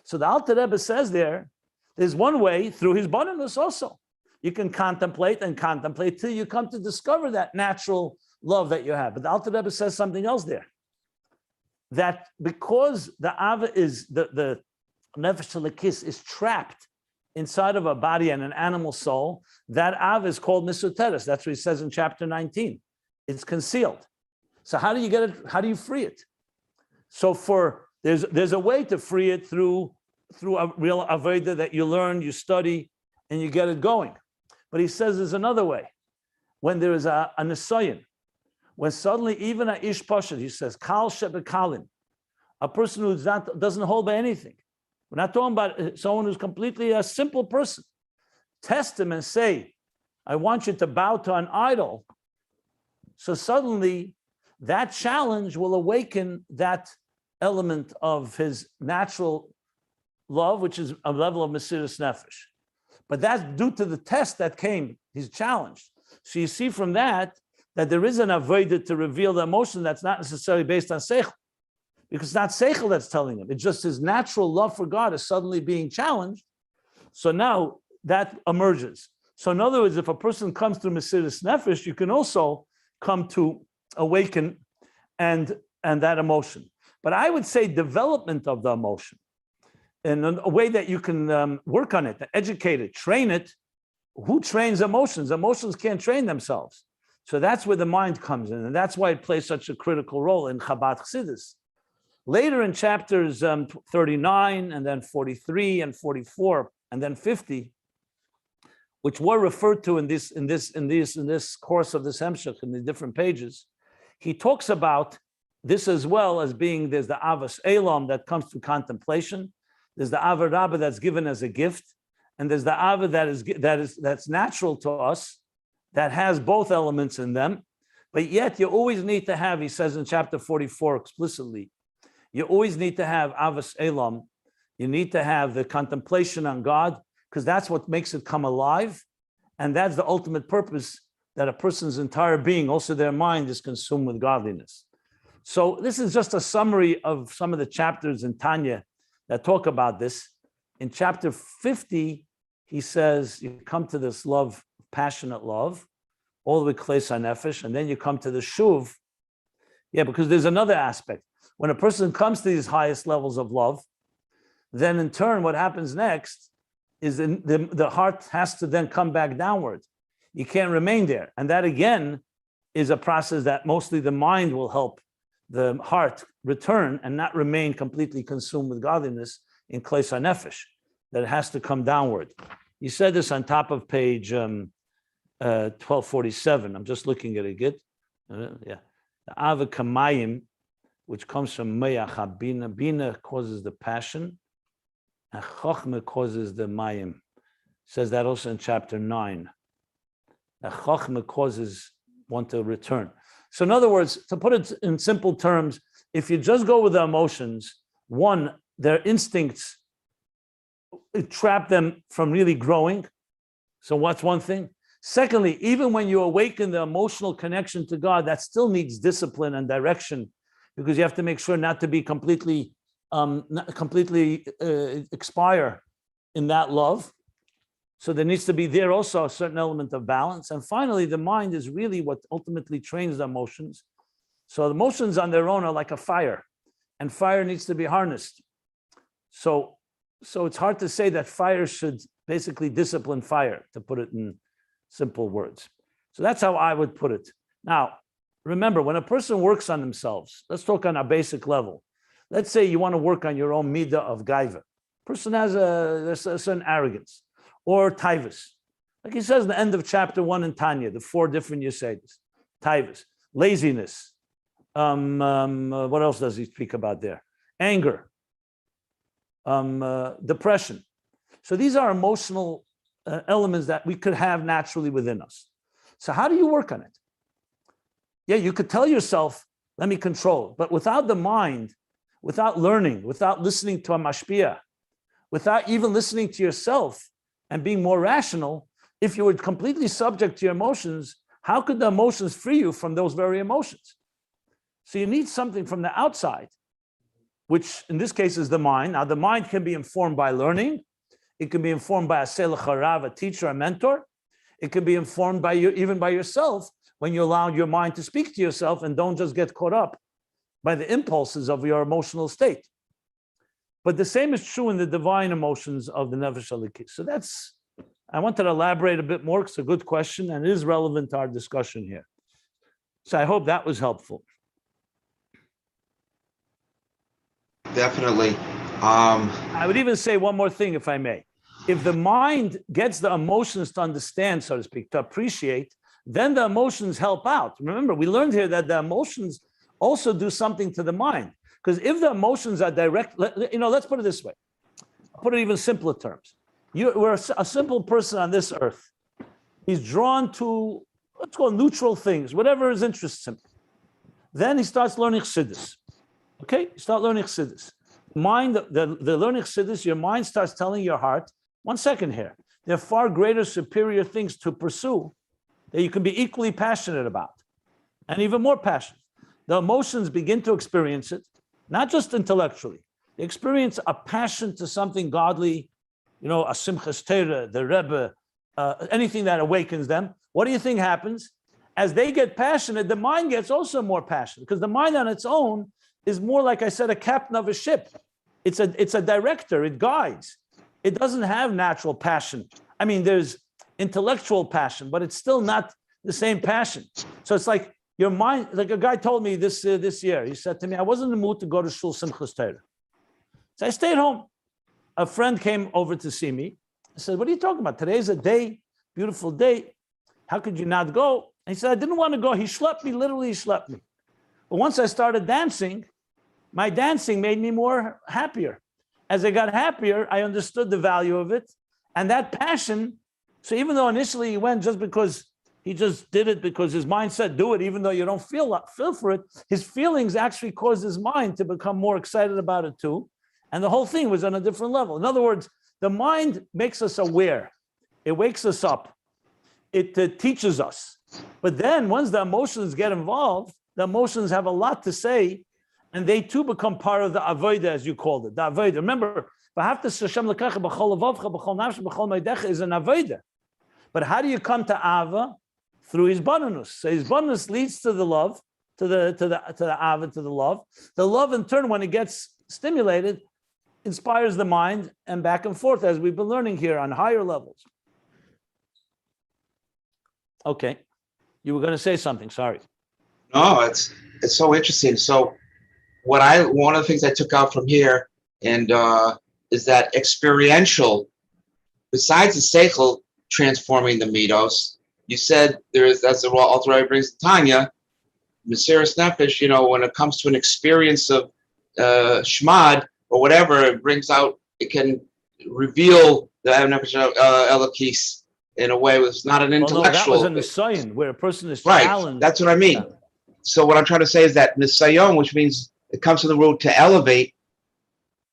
So the Alter Rebbe says there's one way through his bonus also. You can contemplate and contemplate till you come to discover that natural love that you have. But the Alter Rebbe says something else there. That because the Ava is, the Nefesh Lekis is trapped inside of a body and an animal soul, that Ava is called Misuteres. That's what he says in chapter 19. It's concealed. So how do you get it? How do you free it? So there's a way to free it through a real Avodah that you learn, you study, and you get it going. But he says there's another way. When there is a Nisayan, when suddenly even a Ish Pashat, he says, Kal Shebekalin, a person who doesn't hold by anything. We're not talking about someone who's completely a simple person. Test him and say, I want you to bow to an idol. So suddenly that challenge will awaken that element of his natural love, which is a level of Mesiras Nefesh. But that's due to the test that came. He's challenged. So you see from that there is an avodah to reveal the emotion that's not necessarily based on seichel, because it's not seichel that's telling him. It's just his natural love for God is suddenly being challenged. So now that emerges. So in other words, if a person comes through Mesiras Nefesh, you can also come to awaken and that emotion. But I would say development of the emotion in a way that you can work on it, educate it, train it. Who trains emotions? Emotions can't train themselves. So that's where the mind comes in, and that's why it plays such a critical role in Chabad Chassidus. Later in chapters 39 and then 43 and 44 and then 50, which were referred to in this course of this hemshech in the different pages, he talks about this as well as being, there's the Avas Elam that comes through contemplation, there's the Ava Rabbah that's given as a gift, and there's the Ava that's natural to us, that has both elements in them. But yet you always need to have, he says in chapter 44 explicitly, you always need to have Avas Elam. You need to have the contemplation on God, because that's what makes it come alive. And that's the ultimate purpose, that a person's entire being, also their mind, is consumed with godliness. So this is just a summary of some of the chapters in Tanya that talk about this. In chapter 50, he says, you come to this love, passionate love, all the way Klei Nefesh, and then you come to the Shuv. Yeah, because there's another aspect. When a person comes to these highest levels of love, then in turn, what happens next is the heart has to then come back downward. You can't remain there. And that again is a process that mostly the mind will help the heart return and not remain completely consumed with godliness in Klei Nefesh, that it has to come downward. You said this on top of page 1247. I'm just looking at it. Good. Yeah. The Ava Kamayim, which comes from Me'ach Bina. Bina causes the passion, and Chochmah causes the Mayim. Says that also in chapter 9. The Chochmah causes one to return. So in other words, to put it in simple terms, if you just go with the emotions, one, their instincts trap them from really growing. So what's one thing? Secondly, even when you awaken the emotional connection to God, that still needs discipline and direction, because you have to make sure not to be completely expire in that love. So there needs to be there also a certain element of balance. And finally, the mind is really what ultimately trains the emotions. So the emotions on their own are like a fire, and fire needs to be harnessed. So it's hard to say that fire should basically discipline fire, to put it in simple words. So that's how I would put it. Now, remember, when a person works on themselves, let's talk on a basic level. Let's say you want to work on your own midah of gaiva. Person has a certain arrogance or taivas. Like he says in the end of chapter 1 in Tanya, the 4 different yesodis. Taivas, laziness. What else does he speak about there? Anger, depression. So these are emotional elements that we could have naturally within us. So how do you work on it? Yeah, you could tell yourself, let me control. But without the mind, without learning, without listening to a mashpia, without even listening to yourself and being more rational, if you were completely subject to your emotions, how could the emotions free you from those very emotions? So you need something from the outside, which in this case is the mind. Now, the mind can be informed by learning. It can be informed by a selech harav, a teacher, a mentor. It can be informed by you, even by yourself, when you allow your mind to speak to yourself and don't just get caught up by the impulses of your emotional state. But the same is true in the divine emotions of the Nefesh Elikis. So I wanted to elaborate a bit more because it's a good question and it is relevant to our discussion here. So I hope that was helpful. Definitely. I would even say one more thing, if I may. If the mind gets the emotions to understand, so to speak, to appreciate, then the emotions help out. Remember, we learned here that the emotions also do something to the mind. Because if the emotions are direct, let's put it this way. I'll put it in even simpler terms. We're a simple person on this earth. He's drawn to, let's call it neutral things, whatever his interests him. Then he starts learning Chassidus. Okay, you start learning Chassidus. Mind, the learning Chassidus, your mind starts telling your heart, 1 second here, there are far greater, superior things to pursue that you can be equally passionate about, and even more passionate. The emotions begin to experience it, not just intellectually. They experience a passion to something godly, a Simchas Torah, the Rebbe, anything that awakens them. What do you think happens? As they get passionate, the mind gets also more passionate, because the mind on its own is more, like I said, a captain of a ship. It's a director, it guides. It doesn't have natural passion. I mean, there's intellectual passion, but it's still not the same passion. So it's like your mind, like a guy told me this year, he said to me, I wasn't in the mood to go to Shul Simchas Torah. So I stayed home. A friend came over to see me. I said, what are you talking about? Today's a day, beautiful day. How could you not go? And he said, I didn't want to go. He schlepped me, literally he schlepped me. But once I started dancing, my dancing made me more happier. As I got happier, I understood the value of it. And that passion, so even though initially he went just because he just did it because his mind said do it, even though you don't feel for it, his feelings actually caused his mind to become more excited about it too. And the whole thing was on a different level. In other words, the mind makes us aware. It wakes us up. It teaches us. But then once the emotions get involved, the emotions have a lot to say, and they too become part of the avodah, as you called it. The avodah. Remember, is an avodah. But how do you come to ava? Through his bonus. So his bonus leads to the love, to the ava, to the love. The love, in turn, when it gets stimulated, inspires the mind, and back and forth, as we've been learning here on higher levels. Okay, you were going to say something. Sorry. No, it's so interesting. So, one of the things I took out from here, and is that experiential, besides the seichel transforming the midos, you said there is, as the Alter Rebbe brings Tanya, Mesiras Nefesh, when it comes to an experience of shmad or whatever, it brings out, it can reveal the Nefesh Elokis in a way it's not an intellectual. That was an nisayon, where a person is right, challenged. That's what I mean. Yeah. So what I'm trying to say is that nisayon, which means it comes from the root to elevate,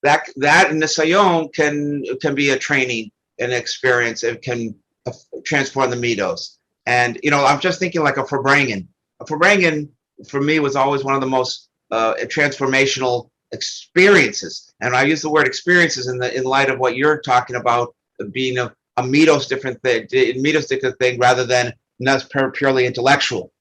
that nisayon can be a training, an experience. It can transform the midos. And I'm just thinking like a Farbrengen. A Farbrengen for me was always one of the most transformational experiences. And I use the word experiences in light of what you're talking about, being a midos different thing rather than purely intellectual.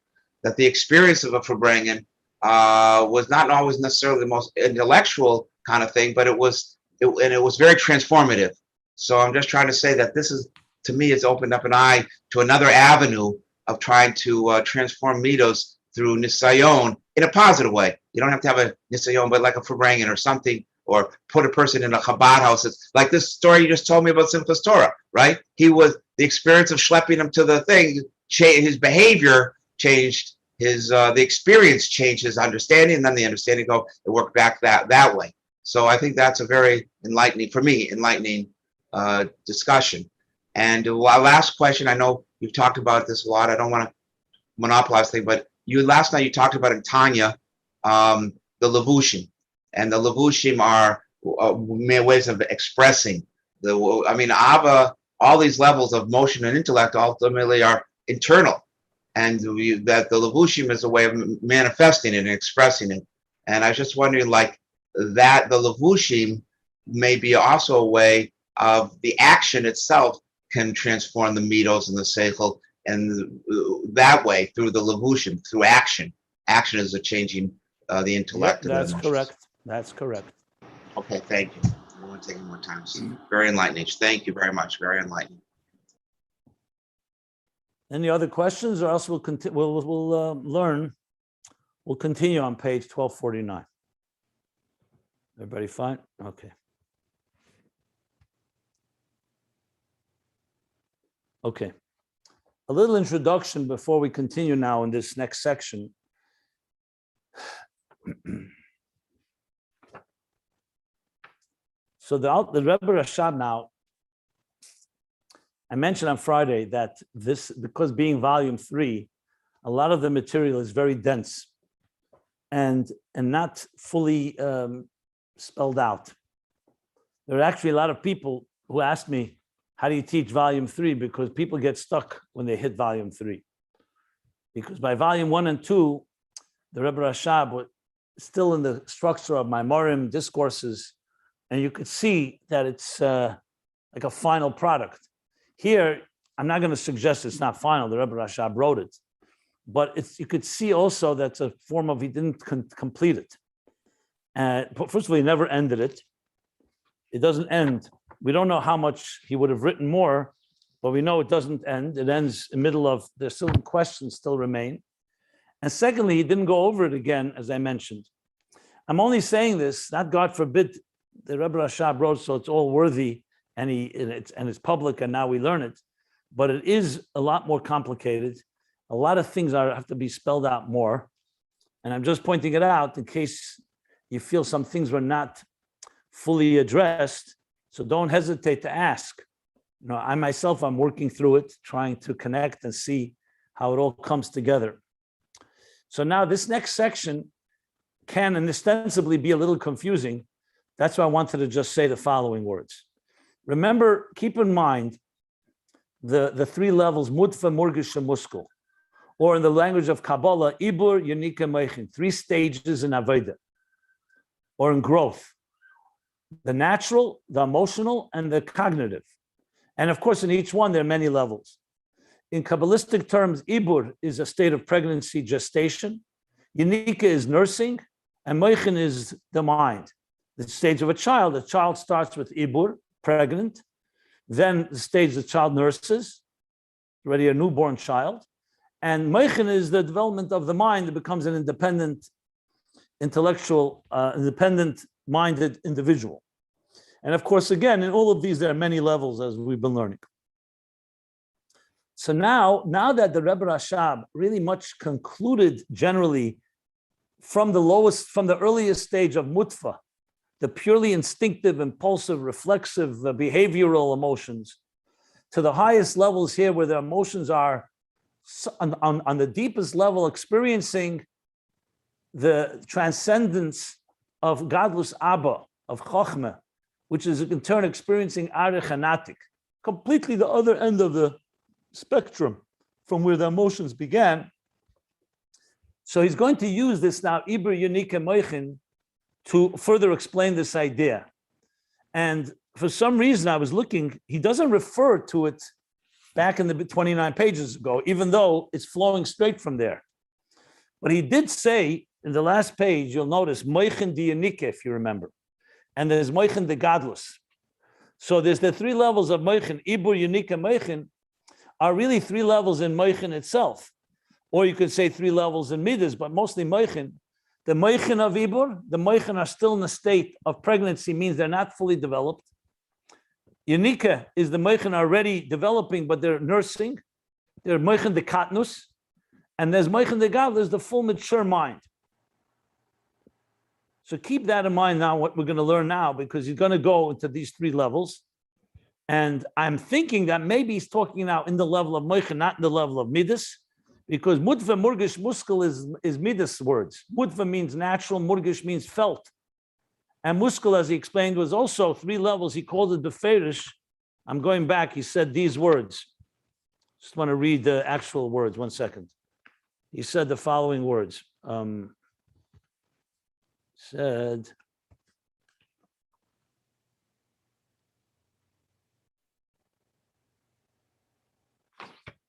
That the experience of a Farbrengen was not always necessarily the most intellectual kind of thing, but it was very transformative. So I'm just trying to say that this is, to me, it's opened up an eye to another avenue of trying to transform midos through nisayon in a positive way. You don't have to have a nisayon, but like a Farbrengen or something, or put a person in a Chabad house. It's like this story you just told me about Simchas Torah, right? He was, the experience of schlepping him to the thing, his behavior changed, the experience changed his understanding, and then the understanding it worked back that way. So I think that's a very enlightening discussion. And last question, I know you've talked about this a lot. I don't want to monopolize things, but last night you talked about in Tanya, the levushim, and the levushim are ways of expressing Ava. All these levels of motion and intellect ultimately are internal. and that the levushim is a way of manifesting it and expressing it. And I was just wondering, like, that the levushim may be also a way of the action itself can transform the midos and the seichel, and that way through the levushim, through action. Action is a changing the intellect. Yep, that's correct. That's correct. Okay, thank you. I don't want to take any more time. Very enlightening. Thank you very much. Very enlightening. Any other questions, or else we'll continue. We'll learn. We'll continue on page 1249. Everybody fine? Okay. Okay. A little introduction before we continue now in this next section. So the Rebbe Rashab now, I mentioned on Friday that this, because being volume 3, a lot of the material is very dense and not fully spelled out. There are actually a lot of people who ask me, how do you teach volume 3? Because people get stuck when they hit volume 3. Because by volume 1 and 2, the Rebbe Rashab was still in the structure of Maimorim, discourses, and you could see that it's like a final product. Here, I'm not going to suggest it's not final. The Rebbe Rashab wrote it. But you could see also that's a form of he didn't complete it. First of all, he never ended it. It doesn't end. We don't know how much he would have written more, but we know it doesn't end. It ends in the middle of, there's still questions still remain. And secondly, he didn't go over it again, as I mentioned. I'm only saying this, not God forbid, the Rebbe Rashab wrote, so it's all worthy and it's public and now we learn it. But it is a lot more complicated. A lot of things have to be spelled out more. And I'm just pointing it out in case you feel some things were not fully addressed. So don't hesitate to ask. You know, I myself, I'm working through it, trying to connect and see how it all comes together. So now this next section can ostensibly be a little confusing. That's why I wanted to just say the following words. Remember, keep in mind the 3 levels, mutfa, murgish, and muskul, or in the language of Kabbalah, Ibbur, Yenikah, Mochin, 3 stages in Avodah, or in growth. The natural, the emotional, and the cognitive. And of course, in each one, there are many levels. In Kabbalistic terms, Ibbur is a state of pregnancy, gestation. Yenikah is nursing, and Mochin is the mind. The stage of a child. The child starts with Ibbur, pregnant. Then the stage the child nurses, already a newborn child. And Mochin is the development of the mind. It becomes an independent, intellectual, independent-minded individual. And of course, again, in all of these, there are many levels, as we've been learning. So now that the Rebbe Rashab really much concluded generally from the earliest stage of mutfa, the purely instinctive, impulsive, reflexive, behavioral emotions, to the highest levels here where the emotions are on the deepest level experiencing the transcendence of Gadlus Abba, of Chochmah, which is in turn experiencing Arich Hanatik, completely the other end of the spectrum from where the emotions began. So he's going to use this now, Ibbur, Yenikah, Mochin, to further explain this idea. And for some reason I was looking, he doesn't refer to it back in the 29 pages ago, even though it's flowing straight from there. But he did say in the last page, you'll notice, Mochin di Yenikah, if you remember. And there's Mochin de Gadlus. So there's the 3 levels of Mochin, Ibbur, Yenikah, Mochin, are really 3 levels in Mochin itself. Or you could say 3 levels in Midas, but mostly Mochin. The Mochin of Ibbur, the Mochin are still in a state of pregnancy, means they're not fully developed. Yenikah is the Mochin already developing, but they're nursing. They're Mochin de Katnus. And there's Mochin de Gadlus, the full mature mind. So keep that in mind now, what we're going to learn now, because he's going to go into these 3 levels. And I'm thinking that maybe he's talking now in the level of Mochin, not in the level of Midas, because Mutva, Murgish, Muskel is Midas words. Mutva means natural, Murgish means felt. And Muskel, as he explained, was also 3 levels. He called it Beferish. I'm going back. He said these words. Just want to read the actual words. 1 second. He said the following words. Said,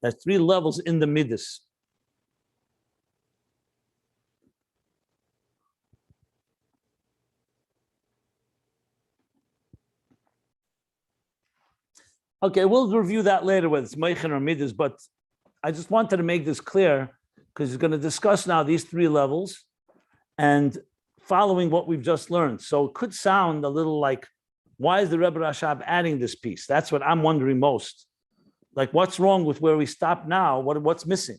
there's 3 levels in the midas. Okay, we'll review that later, whether it's Mochin or midas, but I just wanted to make this clear because he's going to discuss now these 3 levels and following what we've just learned. So it could sound a little like, why is the Rebbe Rashab adding this piece? That's what I'm wondering most. Like, what's wrong with where we stop now? What's missing?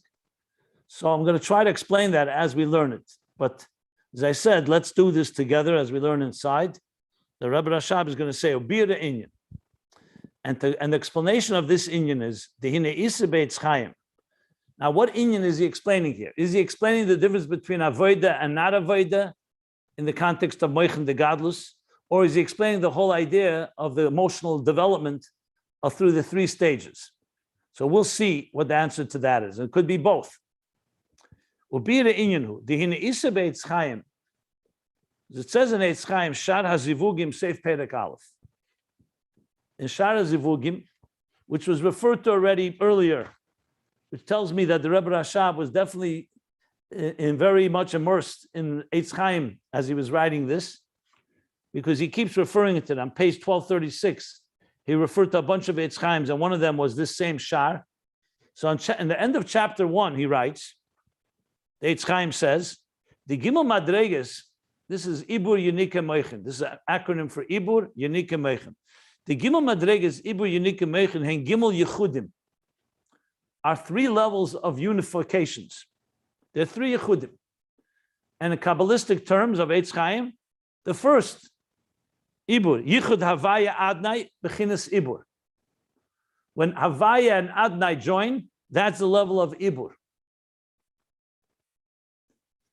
So I'm going to try to explain that as we learn it. But as I said, let's do this together as we learn inside. The Rebbe Rashab is going to say, Obir the Inyan. And the explanation of this Inyan is, Dehine Isa Beitz Chaim. Now, what Inyan is he explaining here? Is he explaining the difference between avoida and not avoida in the context of Mochin the Godless? Or is he explaining the whole idea of the emotional development through the 3 stages? So we'll see what the answer to that is. It could be both. It says in Eitz Chaim, Shar HaZivugim Seif Perek Aleph. In Shar HaZivugim, which was referred to already earlier, which tells me that the Rebbe Rashab was definitely in very much immersed in Eitz Chaim as he was writing this, because he keeps referring to it. On page 1236, he referred to a bunch of Eitz Chaims, and one of them was this same Shar. So in the end of chapter 1, he writes, the Eitz Chaim says, the Gimel Madreges, this is Ibbur, Yenikah, Mochin. This is an acronym for Ibbur, Yenikah, Mochin. The Gimel Madreges, Ibbur, Yenikah, Mochin, Hen Gimel Yechudim, are 3 levels of unifications. There are 3 Yechudim. And in Kabbalistic terms of Eitz Chaim, the first, Ibbur, Yichud Havaya Adnai, Bechinas Ibbur. When Havaya and Adnai join, that's the level of Ibbur.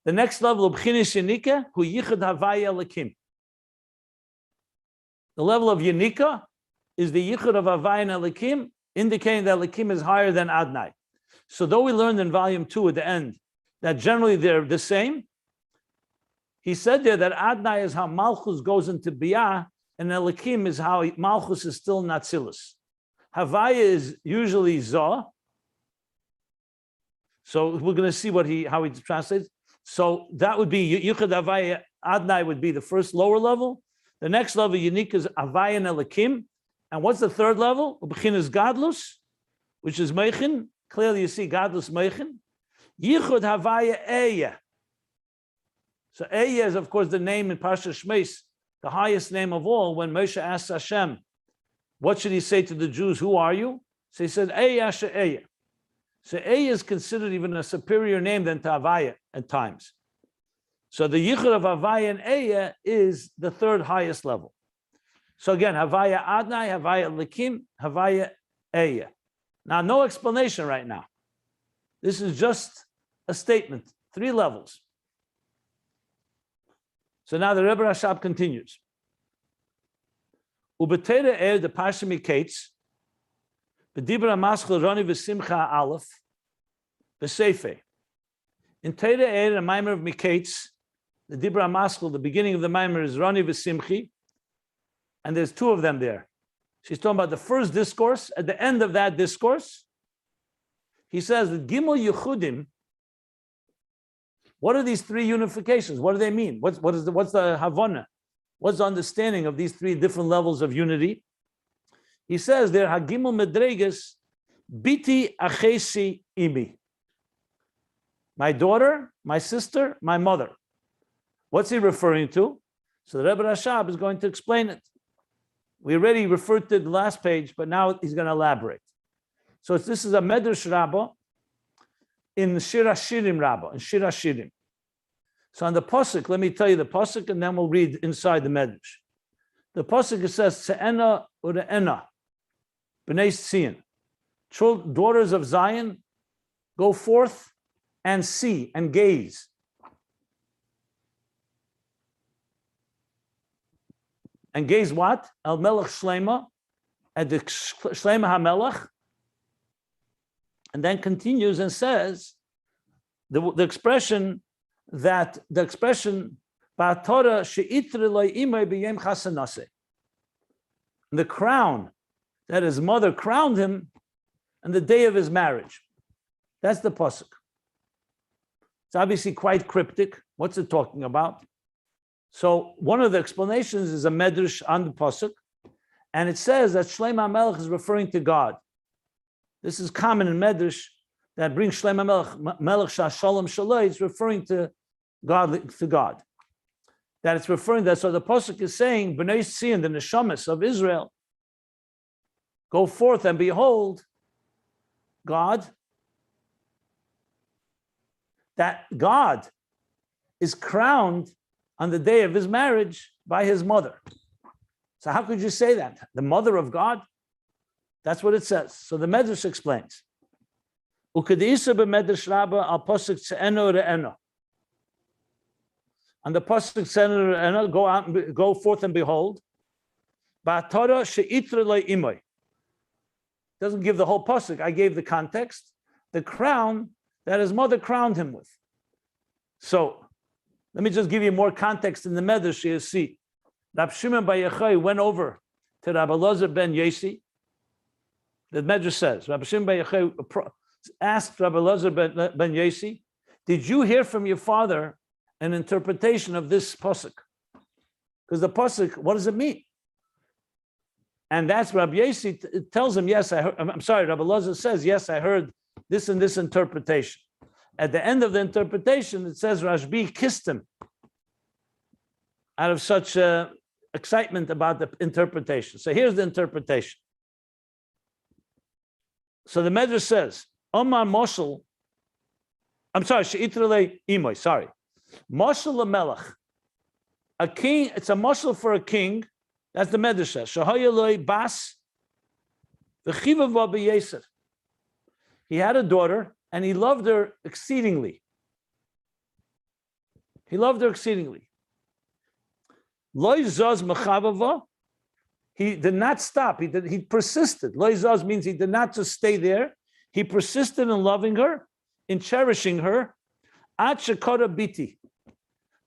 The next level of Bechinas Yenikah, Hu Yichud Havaya Lakim. The level of Yenikah is the Yichud of Havaya and Lakim, indicating that Lakim is higher than Adnai. So though we learned in volume 2 at the end that generally they're the same, he said there that Adnai is how Malchus goes into Biyah, and Elikim is how Malchus is still Natzilus. Havaya is usually Zah. So we're going to see how he translates. So that would be Yichud Havaya, Adnai would be the first lower level. The next level, Yenikah, is Havaya and Elikim. And what's the third level? Ubechin is Godless, which is Mochin. Clearly you see Godless Mochin. Yichud Havaya Eya. So Eya is, of course, the name in Parsha Shmeis, the highest name of all. When Moshe asked Hashem, what should he say to the Jews? Who are you? So he said, Eya She'eya. So Eya is considered even a superior name than to Havaya at times. So the Yichud of Havaya and Eya is the 3rd highest level. So again, Havaya Adnai, Havaya Lakim, Havaya Eya. Now, no explanation right now. This is just a statement, 3 levels. So now the Rebbe Rashab continues. Ubetera the Parsha Mikates, B'dibra Maschel Roni v'Simcha Aleph, B'Seifei. In Teira the Maimer of Mikates, the Dibra Maschel, the beginning of the Maimer is Roni v'Simchi, and there's 2 of them there. She's talking about the first discourse. At the end of that discourse, he says that Gimel Yechudim. What are these 3 unifications? What do they mean? What's the Havana? What's the understanding of these 3 different levels of unity? He says they're Hagimel Medreges, Biti Achesi Imi. My daughter, my sister, my mother. What's he referring to? So the Rebbe Rashab is going to explain it. We already referred to the last page, but now he's going to elaborate. So this is a Medrash Rabbah in Shir HaShirim Rabbah, in Shir HaShirim. So on the Pasuk, let me tell you the Pasuk, and then we'll read inside the Medrash. The Pasuk says, Tse'ena ure'ena, b'nei Tzion. Daughters of Zion, go forth and see and gaze. And gaze what? El Melech Shlema, at the Shlema HaMelech, and then continues and says, the expression Ba'atora she'itre lo imay b'yem chasanase. The crown that his mother crowned him on the day of his marriage. That's the pasuk. It's obviously quite cryptic. What's it talking about? So one of the explanations is a medrash on the pasuk, and it says that Shlomo HaMelech is referring to God. This is common in medrash that brings Shlomo HaMelech Shalom Shaloi. It's referring to God, That it's referring to that. So the pasuk is saying, B'nai Tzion, the neshamas of Israel, go forth and behold God. That God is crowned on the day of his marriage by his mother. So how could you say that? The mother of God? That's what it says. So the Medrash explains. Ukadisa b'Medrash Rabbah al pasuk tze'eno re'eno. On the pasuk tze'eno re'eno, go out and go forth and behold. Ba'atora she'itre lo imoy. Doesn't give the whole pasuk. I gave the context. The crown that his mother crowned him with. So let me just give you more context in the Medrash. You see, Rab Shimon bar Yochai went over to Rabbi Elazar ben Yesi. The Medrash says, Rabbi Shimon bar Yochai asked Rabbi Elazar ben Yesi, did you hear from your father an interpretation of this pasuk? Because the pasuk, what does it mean? And that's Rabbi Yesi tells him, yes, I heard. I'm sorry, Rabbi Elazar says, yes, I heard this and this interpretation. At the end of the interpretation, it says Rashbi kissed him out of such excitement about the interpretation. So here's the interpretation. So the Medrash says, Omar Moshel, I'm sorry, She'itrele Imoy, sorry. Moshel Melech, a king, it's a moshel for a king. That's the Medrash says. Shahayaloi Bas, V'chivava b'yeser. He had a daughter, and he loved her exceedingly. He loved her exceedingly. Loi zaz mechavava. He did not stop. He persisted. Loi zaz means he did not just stay there. He persisted in loving her, in cherishing her, ad shekara biti,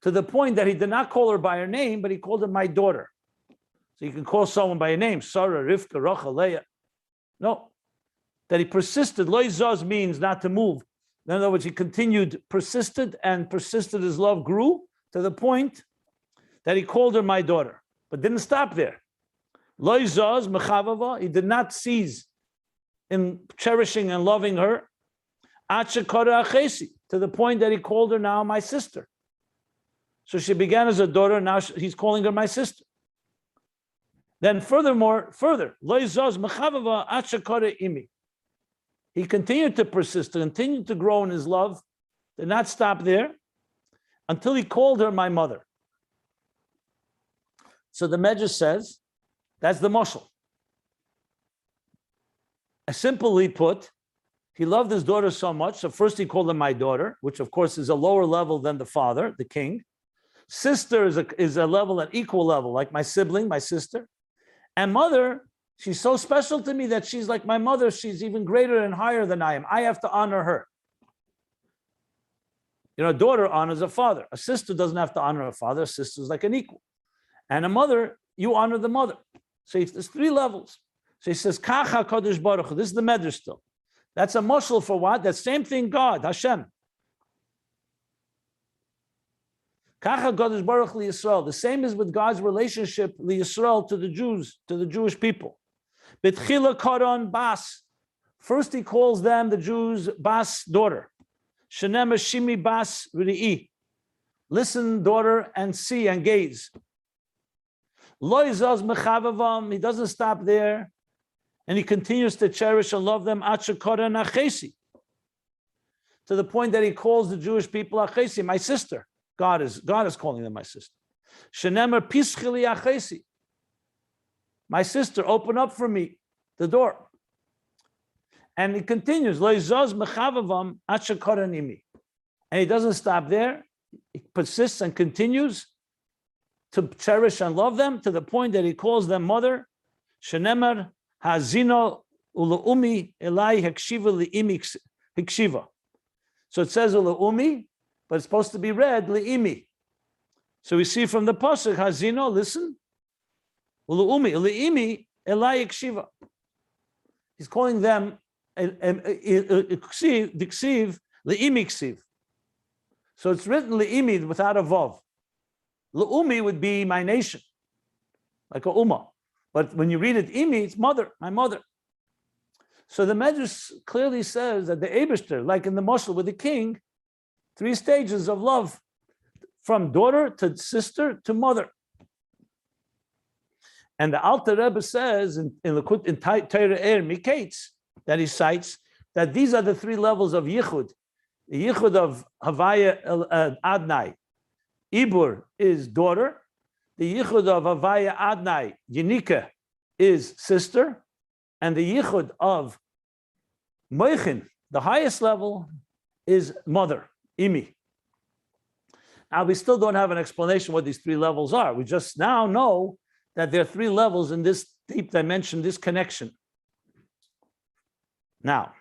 to the point that he did not call her by her name, but he called her my daughter. So you can call someone by a name, Sarah, Rivka, Rachel, Leah. No. That he persisted. Loi zaz means not to move. In other words, he continued, persisted his love grew to the point that he called her my daughter, but didn't stop there. Loi zaz mechavava, he did not cease in cherishing and loving her, to the point that he called her now my sister. So she began as a daughter, now he's calling her my sister. Then further, Loi zaz mechavava achakara imi. He continued to persist, continued to grow in his love, did not stop there until he called her my mother. So the Medrash says, that's the moshel. Simply put, he loved his daughter so much, so first he called her my daughter, which of course is a lower level than the father, the king. Sister is a level, an equal level, like my sibling, my sister. And mother, she's so special to me that she's like my mother. She's even greater and higher than I am. I have to honor her. You know, a daughter honors a father. A sister doesn't have to honor a father. A sister is like an equal. And a mother, you honor the mother. So there's three levels. So he says, Kacha Kodesh Baruch Hu. This is the Medrash still. That's a moshel for what? That same thing, God, Hashem. Kacha Kodesh Baruch Hu Yisrael. The same is with God's relationship Yisrael to the Jews, to the Jewish people. Betchila Karon Bas. First he calls them, the Jews, Bas, daughter. Shenema Shimi Bas Ri'i. Listen, daughter, and see and gaze. Lo Izaz Mechavavam. He doesn't stop there. And he continues to cherish and love them. Achakora Nachesi. To the point that he calls the Jewish people Achesi, my sister. God is calling them my sister. Shenemer Pischili Achesi. My sister, open up for me the door. And he continues, Lo Izaz Mechavavam Achakora Nimi. And he doesn't stop there. He persists and continues to cherish and love them to the point that he calls them mother. Shenemer Hazino Ulaumi Elai Hekshiva Liimi Hekshiva. So it says Umi, but it's supposed to be read Le'imi. So we see from the pasuk, Hazino, listen, Umi, Le'imi, Elai Kshiva. He's calling them Diksiv, Le'imi Ksiv. So it's written Le'imi without a Vav. Le'umi would be my nation, like a Ummah. But when you read it, Imi, it's mother, my mother. So the Medrash clearly says that the Eibishter, like in the Mochin with the king, 3 stages of love, from daughter to sister to mother. And the Alter Rebbe says in Torah Mikates that he cites that these are the 3 levels of Yichud. The Yichud of Havaya Adnai, Ibbur is daughter. The Yichud of Havaya Adnai, Yenikah, is sister. And the Yichud of Mochin, the highest level, is mother, Imi. Now, we still don't have an explanation what these 3 levels are. We just now know that there are 3 levels in this deep dimension, this connection. Now,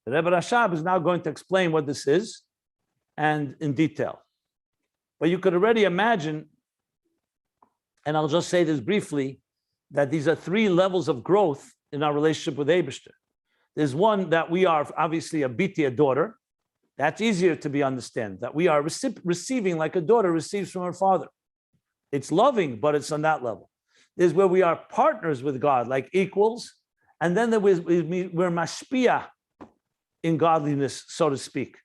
the Rebbe Rashab is now going to explain what this is, and in detail. But you could already imagine, and I'll just say this briefly, that these are 3 levels of growth in our relationship with Eibishter. There's one that we are obviously a biti, a daughter. That's easier to be understand, that we are receiving like a daughter receives from her father. It's loving, but it's on that level. There's where we are partners with God, like equals. And then we're mashpia in godliness, so to speak,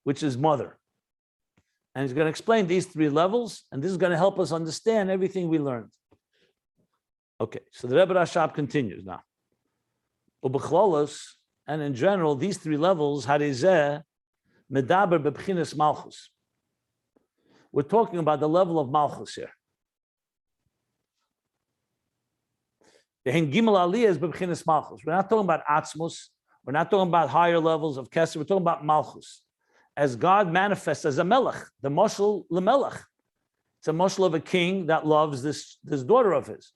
which is mother. And he's going to explain these 3 levels, and this is going to help us understand everything we learned. Okay, so the Rebbe Rashab continues now. Ubechlolos, and in general, these 3 levels, harizeh medaber bebchinas Malchus. We're talking about the level of Malchus here. Gimel aliyah is bebchinas Malchus. We're not talking about atzmus. We're not talking about higher levels of Kesser. We're talking about Malchus. As God manifests as a melech, the moshel lemelech. It's a moshel of a king that loves this daughter of his.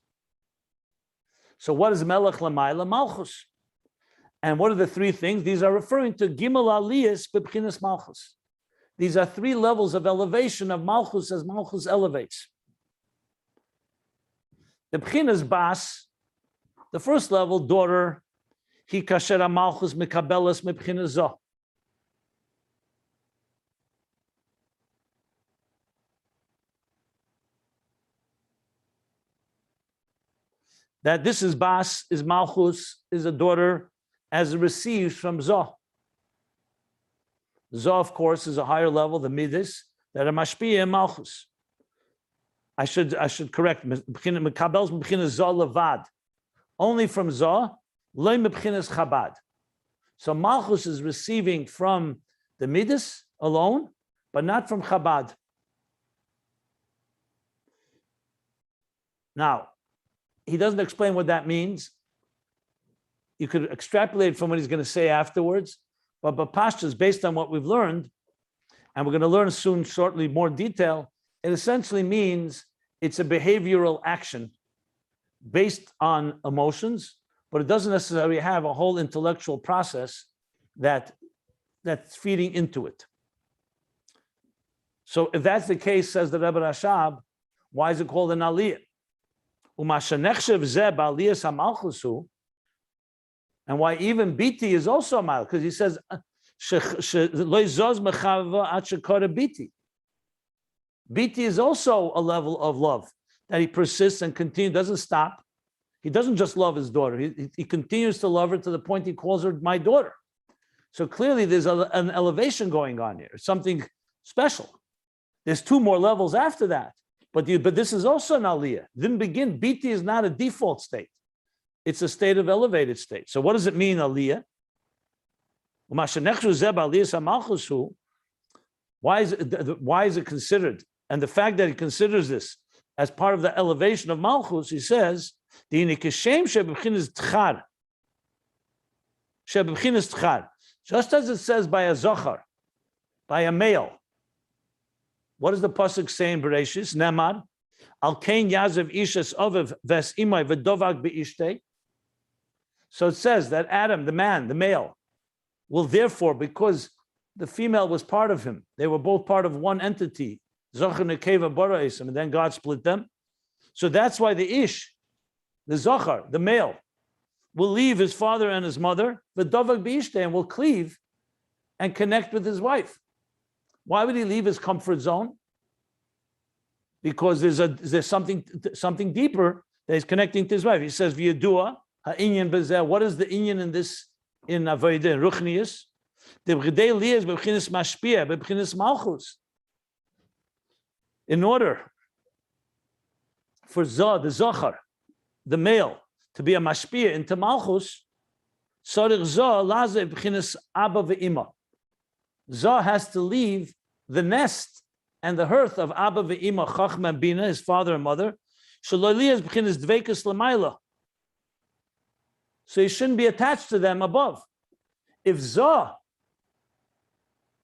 So what is melech lemayla? Malchus. And what are the 3 things? These are referring to Gimel aliyas bebchinas Malchus. These are 3 levels of elevation of Malchus as Malchus elevates. The bchinas bas, the first level, daughter, hi kasher Malchus mekabelas mebchinas zoh. That this is bas, is Malchus, is a daughter as it receives from zoh. Zoh, of course, is a higher level, the midas, that are mashpia and Malchus. I should correct. Mekabels mebchinas zoh levad. Only from zoh, loy mebchinas chabad. So Malchus is receiving from the midas alone, but not from Chabad. Now, he doesn't explain what that means. You could extrapolate from what he's going to say afterwards, but Pashtas, based on what we've learned, and we're going to learn soon, shortly, more detail, it essentially means it's a behavioral action based on emotions, but it doesn't necessarily have a whole intellectual process that's feeding into it. So if that's the case, says the Rebbe Rashab, why is it called an aliyah? And why even biti is also a mal, because he says biti is also a level of love that he persists and continues, doesn't stop. He doesn't just love his daughter. He continues to love her to the point he calls her my daughter. So clearly there's an elevation going on here, something special. There's 2 more levels after that. But this is also an aliyah. Didn't begin. Biti is not a default state. It's a state of elevated state. So what does it mean, aliyah? Why is it considered? And the fact that he considers this as part of the elevation of Malchus, he says, just as it says by a zochar, by a male. What does the pasuk say in Bereshis? Nemar, al kein yazev ishes ovev ves imay v'dovag be'ishtei. So it says that Adam, the man, the male, will therefore, because the female was part of him, they were both part of one entity, Zocher Nekeva Bara'esim, and then God split them. So that's why the Ish, the Zochar, the male, will leave his father and his mother, the Dovak B'Ishteh, and will cleave and connect with his wife. Why would he leave his comfort zone? Because there's something deeper that he's connecting to his wife. He says, V'yadua ha'inyan b'zeh. What is the inyan in this, in Avodah, Ruchnius? The B'chidei liyas b'b'chinas mashpia, b'b'chinas Malchus. In order for Zah, the Zochar, the male, to be a mashpia into Malchus, Sarich Zah laze b'chinas Abba v'Ima. Zah has to leave the nest and the hearth of Abba v'Ima, Chachma and Bina, his father and mother. So he shouldn't be attached to them above. If Zah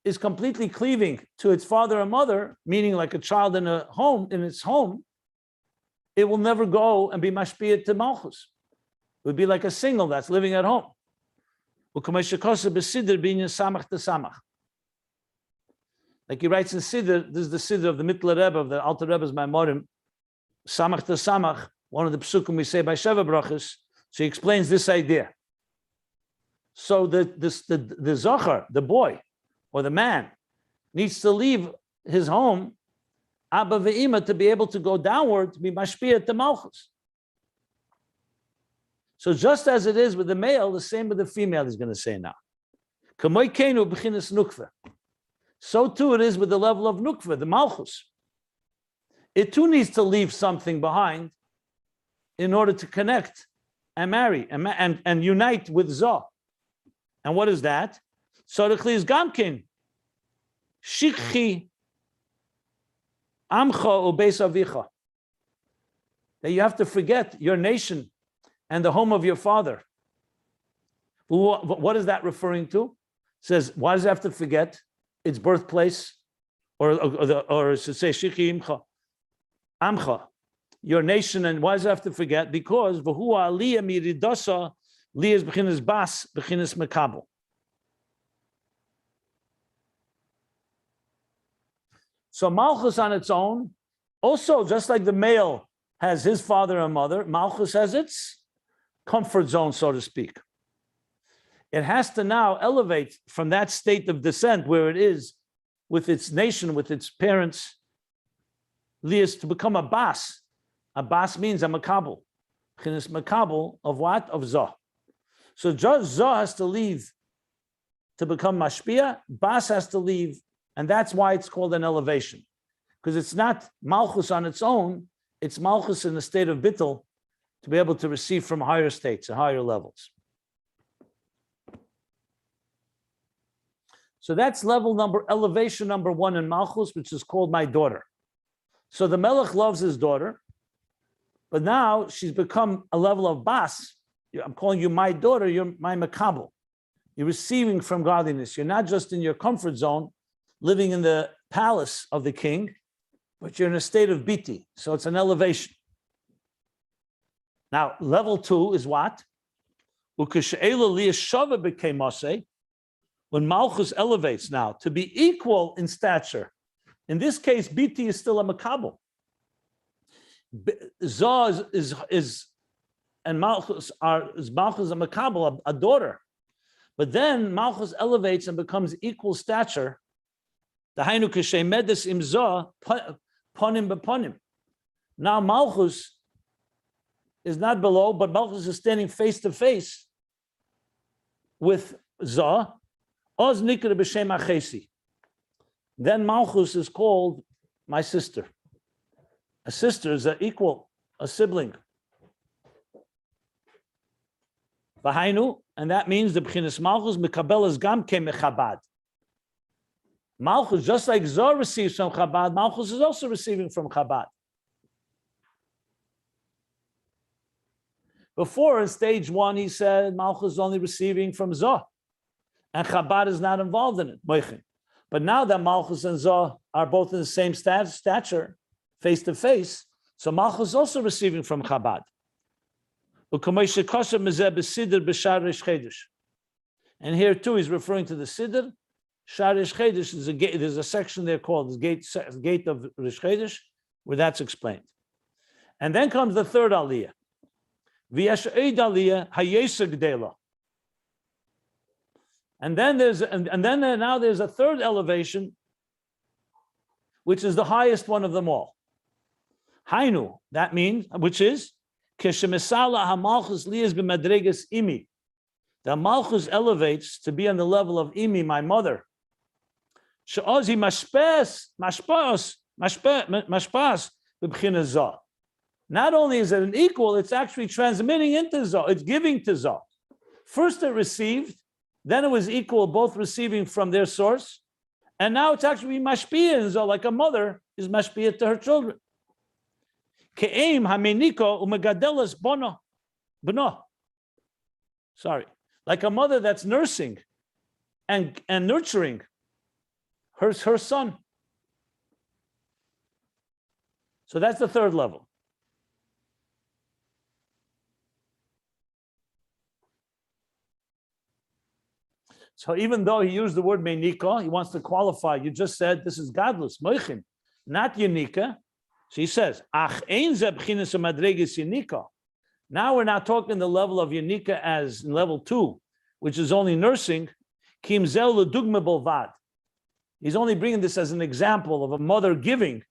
is completely cleaving to its father and mother, meaning like a child in a home, in its home, it will never go and be mashpiyah to Malchus. It would be like a single that's living at home. Like he writes in Siddur, this is the Siddur of the Mittler Rebbe, of the Alter Rebbe's Maimorim, Samach to Samach, one of the psukim we say by Sheva Brachas. So he explains this idea. So the Zochar, the boy, or the man, needs to leave his home, Abba ve'Ima, to be able to go downward, to be mashpiyah to Malchus. So just as it is with the male, the same with the female, he's going to say now. Kamoy keinu b'chinas nukva. So too it is with the level of nukva, the Malchus. It too needs to leave something behind in order to connect and marry and unite with Zah. And what is that? Sarich is gamkin. Shikhi amcha ubeis avicha. That you have to forget your nation and the home of your father. What is that referring to? It says, why does it have to forget its birthplace? Or it should say, Shikhi amcha, your nation, and why does it have to forget? Because v'hu aliyah miridasa liyas b'chinas bas b'chinas mekabel. So Malchus on its own, also just like the male has his father and mother, Malchus has its comfort zone, so to speak. It has to now elevate from that state of descent where it is with its nation, with its parents, Lias, to become a bas. A bas means a makabel. Chinas makabel of what? Of Zah. So Zah has to leave to become mashpia. Bas has to leave, and that's why it's called an elevation. Because it's not Malchus on its own, it's Malchus in the state of bittul to be able to receive from higher states and higher levels. So that's elevation number one in Malchus, which is called my daughter. So the Melech loves his daughter, but now she's become a level of bas. I'm calling you my daughter, you're my makabel. You're receiving from godliness. You're not just in your comfort zone, living in the palace of the king, but you're in a state of biti. So it's an elevation. Now, level two is what? When Malchus elevates now to be equal in stature. In this case, biti is still a makabel. Zah and Malchus is Malchus a makabel, a daughter. But then Malchus elevates and becomes equal stature. The hainu k'shemedes im Zah ponim beponim. Now Malchus is not below, but Malchus is standing face to face with Zah. Oz nikra b'shem achesi. Then Malchus is called my sister. A sister is an equal, a sibling. V'hainu, and that means the b'chinas Malchus mekabelas gam ke mechabad. Malchus, just like Zah receives from Chabad, Malchus is also receiving from Chabad. Before in stage one, he said Malchus is only receiving from Zah, and Chabad is not involved in it, Mochin. But now that Malchus and Zah are both in the same stature, face to face, so Malchus is also receiving from Chabad. And here too, he's referring to the Siddur. Shar Rish Chedesh is a gate. There's a section there called the gate of Rish Chedesh, where that's explained. And then comes the third aliyah. V'yesh eid aliyah hayeser gdela. And then now there's a third elevation, which is the highest one of them all. Hainu, that means, which is Keshemisala hamalchus liyas b'madregas imi. The Malchus elevates to be on the level of imi, my mother. She'ozi mashpas b'bchina zah. Not only is it an equal, it's actually transmitting into zah. It's giving to zah. First it received, then it was equal, both receiving from their source, and now it's actually mashpia in zah, like a mother is mashpia to her children. Ke'eim hameniko umegadelas bono. Sorry. Like a mother that's nursing and nurturing her son. So that's the third level. So even though he used the word Yenikah, he wants to qualify. You just said this is godless, Mochin, not Yenikah. So he says, Ach ein ze b'chinas madregas Yenikah. Now we're not talking the level of Yenikah as in level 2, which is only nursing. Kim zel l'dugma bolvad. He's only bringing this as an example of a mother giving.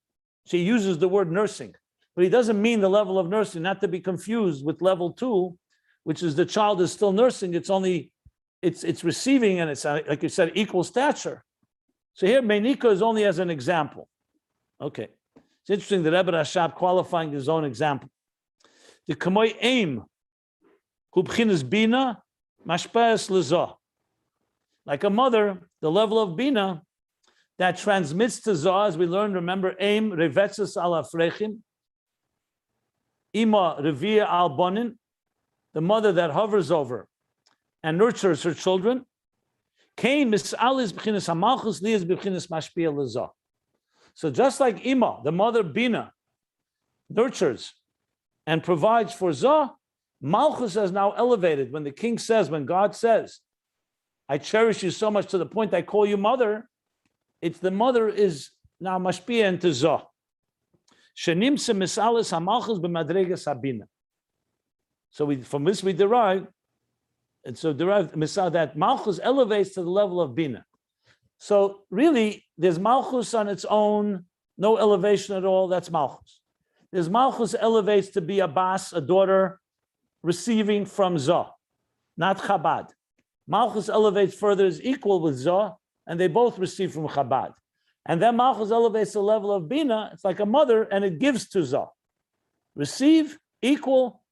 She uses the word nursing, but he doesn't mean the level of nursing, not to be confused with level 2, which is the child is still nursing. It's only, it's receiving, and it's, like you said, equal stature. So here, Yenikah is only as an example. Okay. It's interesting that Rebbe Rashab qualifying his own example. The kamoy aim, hu b'chinas bina, mashpa'es lezah. Like a mother, the level of bina that transmits to zah, as we learned, remember, aim revetzes al afrechim, ima revia al bonin, the mother that hovers over and nurtures her children. Kain mis'alis b'chinas hamalchus liyas b'chinas mashpia lezah. So just like ima, the mother bina, nurtures and provides for zah, Malchus has now elevated. When the king says, when God says, I cherish you so much to the point I call you mother, it's the mother is now mashpia into zah. Shenimse misalis hamalchus b'madregas habina. So from this we derive, and so derived misal that Malchus elevates to the level of bina. So really, there's Malchus on its own, no elevation at all, that's Malchus. There's Malchus elevates to be a bas, a daughter, receiving from Zah, not Chabad. Malchus elevates further, is equal with Zah, and they both receive from Chabad. And then Malchus elevates the level of Bina, it's like a mother, and it gives to Zah. Receive, equal,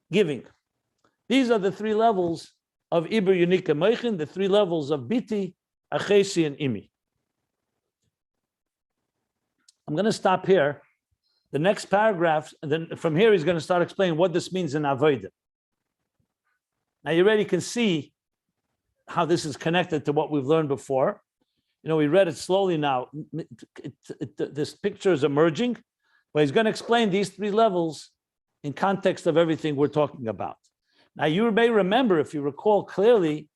giving. These are the three levels of Ibbur, Yenikah, Mochin, the three levels of Biti, Achesi, and Imi. I'm going to stop here. The next paragraph, and then from here he's going to start explaining what this means in Avodah. Now you already can see how this is connected to what we've learned before. You know, we read it slowly now. This picture is emerging, but he's going to explain these three levels in context of everything we're talking about. Now you may remember, if you recall clearly,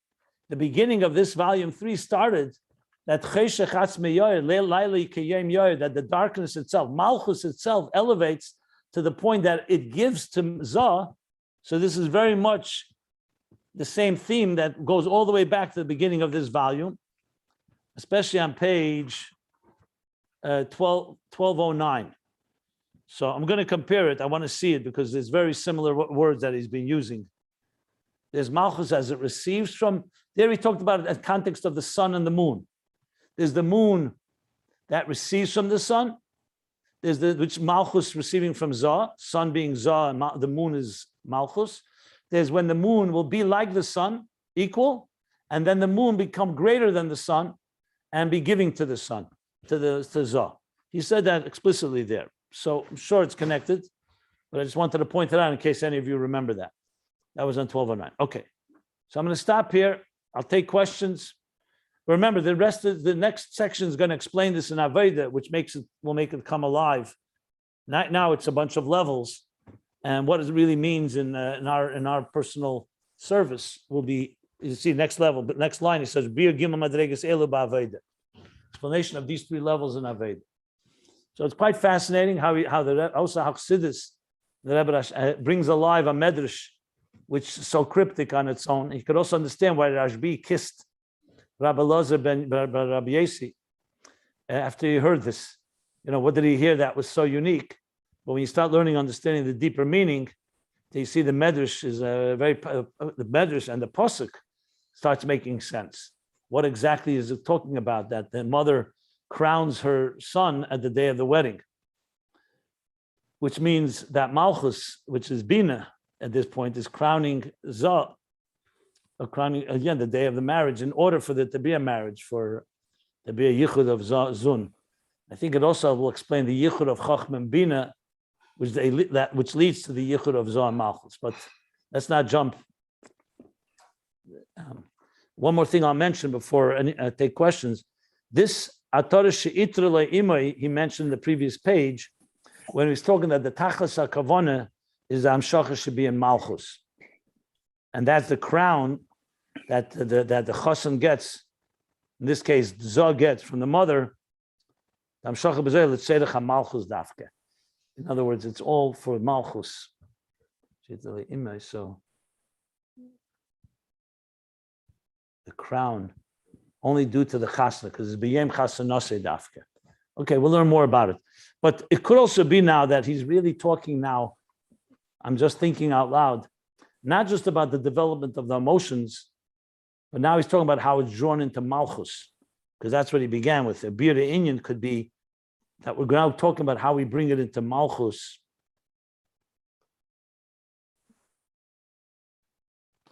the beginning of this volume 3 started that that the darkness itself, Malchus itself, elevates to the point that it gives to Zah. So this is very much the same theme that goes all the way back to the beginning of this volume, especially on page 1209. So I'm going to compare it. I want to see it because there's very similar words that he's been using. There's Malchus as it receives from, there he talked about it in context of the sun and the moon. There's the moon that receives from the sun. There's which Malchus receiving from Zah, sun being Zah, and the moon is Malchus. There's when the moon will be like the sun, equal, and then the moon become greater than the sun and be giving to the sun, to Zah. He said that explicitly there. So I'm sure it's connected, but I just wanted to point it out in case any of you remember that. That was on 1209. Okay. So I'm going to stop here. I'll take questions. Remember, the rest of the next section is going to explain this in Avodah, which will make it come alive. Now it's a bunch of levels, and what it really means in our personal service will be You see, next level, but next line, he says, Bir Gimel Madregas Elu Ba'Aveda. Explanation of these three levels in Aveda. So it's quite fascinating how also Chassidus, the Rebbe brings alive a medrash, which is so cryptic on its own. You could also understand why Rashbi kissed Rabbi Lozer ben Rabbi Yesi after he heard this. What did he hear that was so unique? But when you start learning, understanding the deeper meaning, you see the medrash is the medrash and the pasuk starts making sense. What exactly is it talking about? That the mother crowns her son at the day of the wedding, which means that Malchus, which is Bina at this point, is crowning Zah, crowning again the day of the marriage, in order for there to be a marriage, for there to be a yichud of Zun. I think it also will explain the yichud of Chachma and Bina, which leads to the yichud of Zah and Malchus. But let's not jump. One more thing I'll mention before I take questions. This Atar She'itra Le'imai, he mentioned in the previous page, when he's talking that the Tachas HaKavana is the Amshacha should be in Malchus. And that's the crown that the Chassan gets, in this case, Zah gets from the mother. Amshacha B'zeh L'tzedech HaMalchus Dafke. In other words, it's all for Malchus. So the crown, only due to the chasna, because it's b'yem chasanase dafke. Okay, we'll learn more about it. But it could also be now that he's really talking now, I'm just thinking out loud, not just about the development of the emotions, but now he's talking about how it's drawn into Malchus, because that's what he began with. A bir inyan could be that we're now talking about how we bring it into Malchus.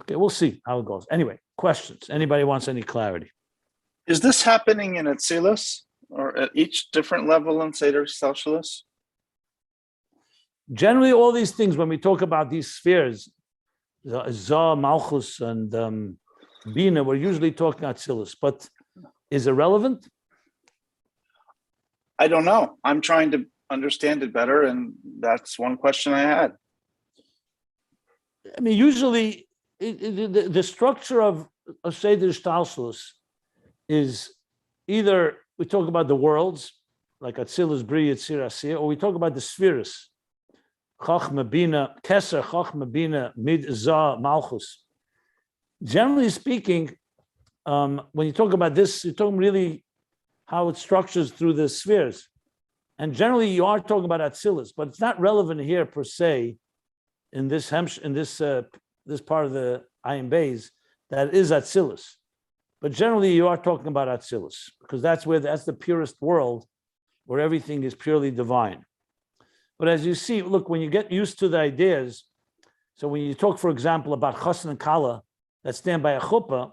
Okay, we'll see how it goes. Anyway, questions? Anybody wants any clarity? Is this happening in Atzilus or at each different level in Seder Shalshalus? Generally, all these things, when we talk about these spheres, Zah, Malchus, and Bina, we're usually talking Atzilus. But is it relevant? I don't know. I'm trying to understand it better, and that's one question I had. I mean, usually, the structure of Seder Shalshalus is either we talk about the worlds, like Atzilus, Bri, Yitzir, Asiyah, or we talk about the spheres, Chachma, Bina, Keser, Chachma, Bina, Mid, Zah, Malchus. Generally speaking, when you talk about this, you're talking really how it structures through the spheres. And generally, you are talking about Atzilus, but it's not relevant here per se in this this part of the Ayin Beis that is Atzilus. But generally, you are talking about Atzilus, because that's the purest world where everything is purely divine. But as you see, look, when you get used to the ideas, so when you talk, for example, about Chassan and Kala that stand by a chuppah,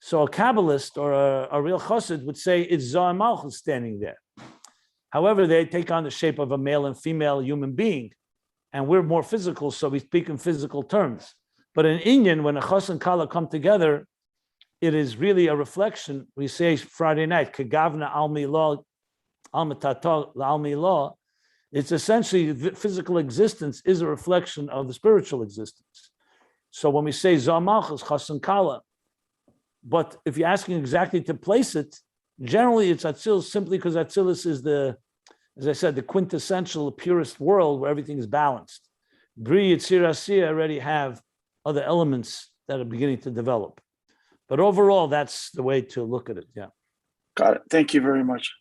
so a Kabbalist or a real Chassid would say it's Zah and Malchus standing there. However, they take on the shape of a male and female human being, and we're more physical, so we speak in physical terms. But in Inyan, when a Chassan and Kala come together, it is really a reflection. We say Friday night, Kegavna al milah, al mitato al milah. It's essentially the physical existence is a reflection of the spiritual existence. So when we say Zah Malchus, Chassan Kala, but if you're asking exactly to place it, generally it's Atzilus simply because Atzilus is as I said, the quintessential, purest world where everything is balanced. Bri, Yitzir, Asiyah already have other elements that are beginning to develop. But overall, that's the way to look at it. Yeah. Got it. Thank you very much.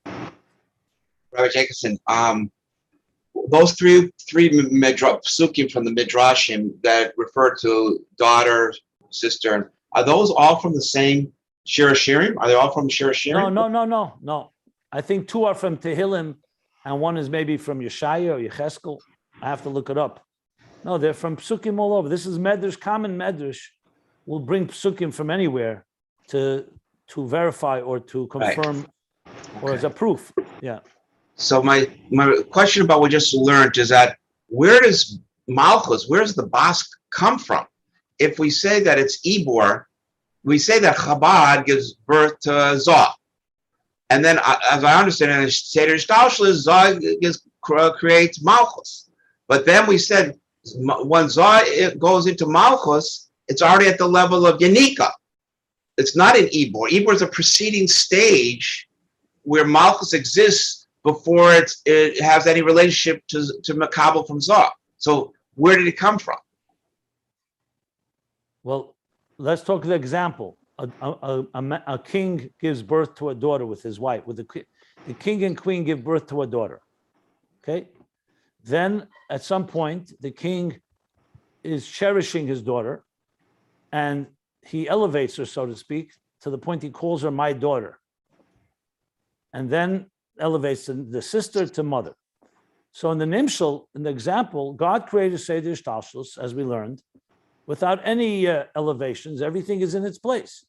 Rabbi Jacobson, those three psukim from the Midrashim that refer to daughter, sister, are those all from the same Shiur Shirim? Are they all from Shiur Shirim? No. I think two are from Tehillim, and one is maybe from Yeshaya or Yecheskel. I have to look it up. No, they're from psukim all over. This is medrash, common medrash. We'll bring psukim from anywhere to verify or to confirm, right, or as a proof. Yeah. So my question about what we just learned is that where does the Bas come from? If we say that it's Ibbur, we say that Chabad gives birth to Zah. And then, as I understand it, Seder Shalshalus, Zah creates Malchus. But then we said when Zah goes into Malchus, it's already at the level of Yenikah. It's not an Ibbur. Ibbur is a preceding stage where Malchus exists before it has any relationship to Makabel from Zah. So where did it come from? Well, let's talk the example. A king gives birth to a daughter with his wife. With the king and queen give birth to a daughter. Okay. Then at some point, the king is cherishing his daughter, and he elevates her, so to speak, to the point he calls her my daughter, and then elevates the sister to mother. So in the nimshal, in the example, God created Seder Ishtalshelus, as we learned, without any elevations. Everything is in its place.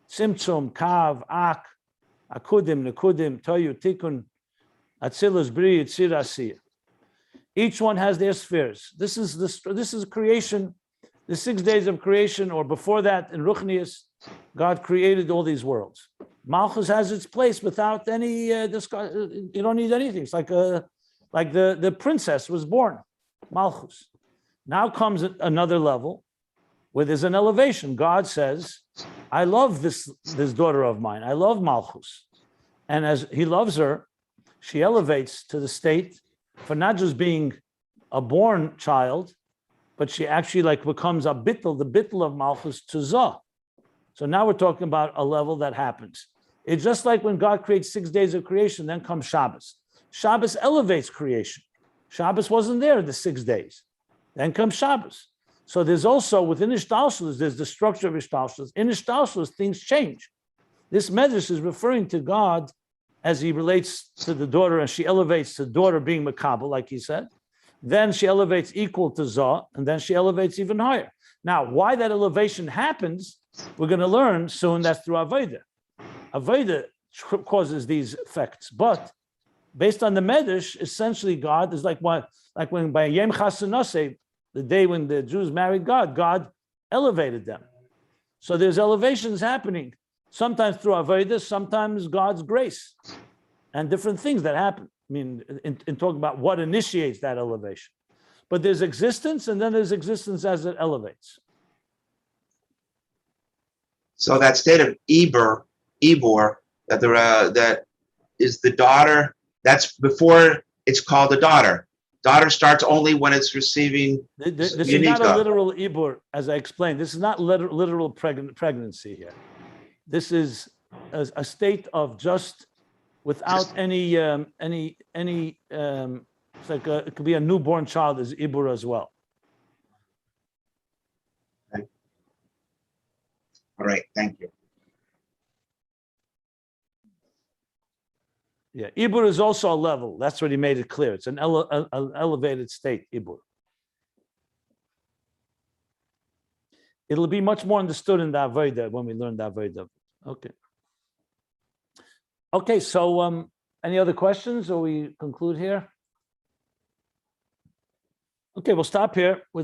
Tzimtzum, Kav, Ak, Akudim, Nekudim, Toyu, Tikkun, Atzilus, Bri, Yitzir, Asiyah. Each one has their spheres. This is creation, the 6 days of creation, or before that in Ruchnius, God created all these worlds. Malchus has its place without any discussion. You don't need anything. It's like the princess was born, Malchus. Now comes another level where there's an elevation. God says, I love this daughter of mine. I love Malchus. And as he loves her, she elevates to the state for not just being a born child, but she actually becomes the bittul of Malchus to Zah. So now we're talking about a level that happens. It's just like when God creates 6 days of creation, then comes Shabbos. Shabbos elevates creation. Shabbos wasn't there in the 6 days. Then comes Shabbos. So there's also, within Ishtalshelus, there's the structure of Ishtalshelus. In Ishtalshelus, things change. This medrash is referring to God as he relates to the daughter, and she elevates the daughter being Makabel, like he said. Then she elevates equal to Zah, and then she elevates even higher. Now, why that elevation happens, we're going to learn soon. That's through Avodah. Avodah causes these effects, but based on the medrash, essentially God is like when by Yom Chassidus, the day when the Jews married God, God elevated them. So there's elevations happening, sometimes through Avodah, sometimes God's grace, and different things that happen. I mean, in talking about what initiates that elevation. But there's existence, and then there's existence as it elevates. So that state of Ibbur, that is the daughter. That's before it's called a daughter. Daughter starts only when it's receiving. This is not a literal Ibbur, as I explained. This is not literal pregnancy here. This is a state of just without any. It's like it could be a newborn child as Ibbur as well. Okay. All right, thank you. Yeah, Ibbur is also a level. That's what he made it clear. It's an elevated state, Ibbur. It'll be much more understood in the Avodah when we learn the Avodah. Okay. Okay, so any other questions, or we conclude here? Okay, we'll stop here with the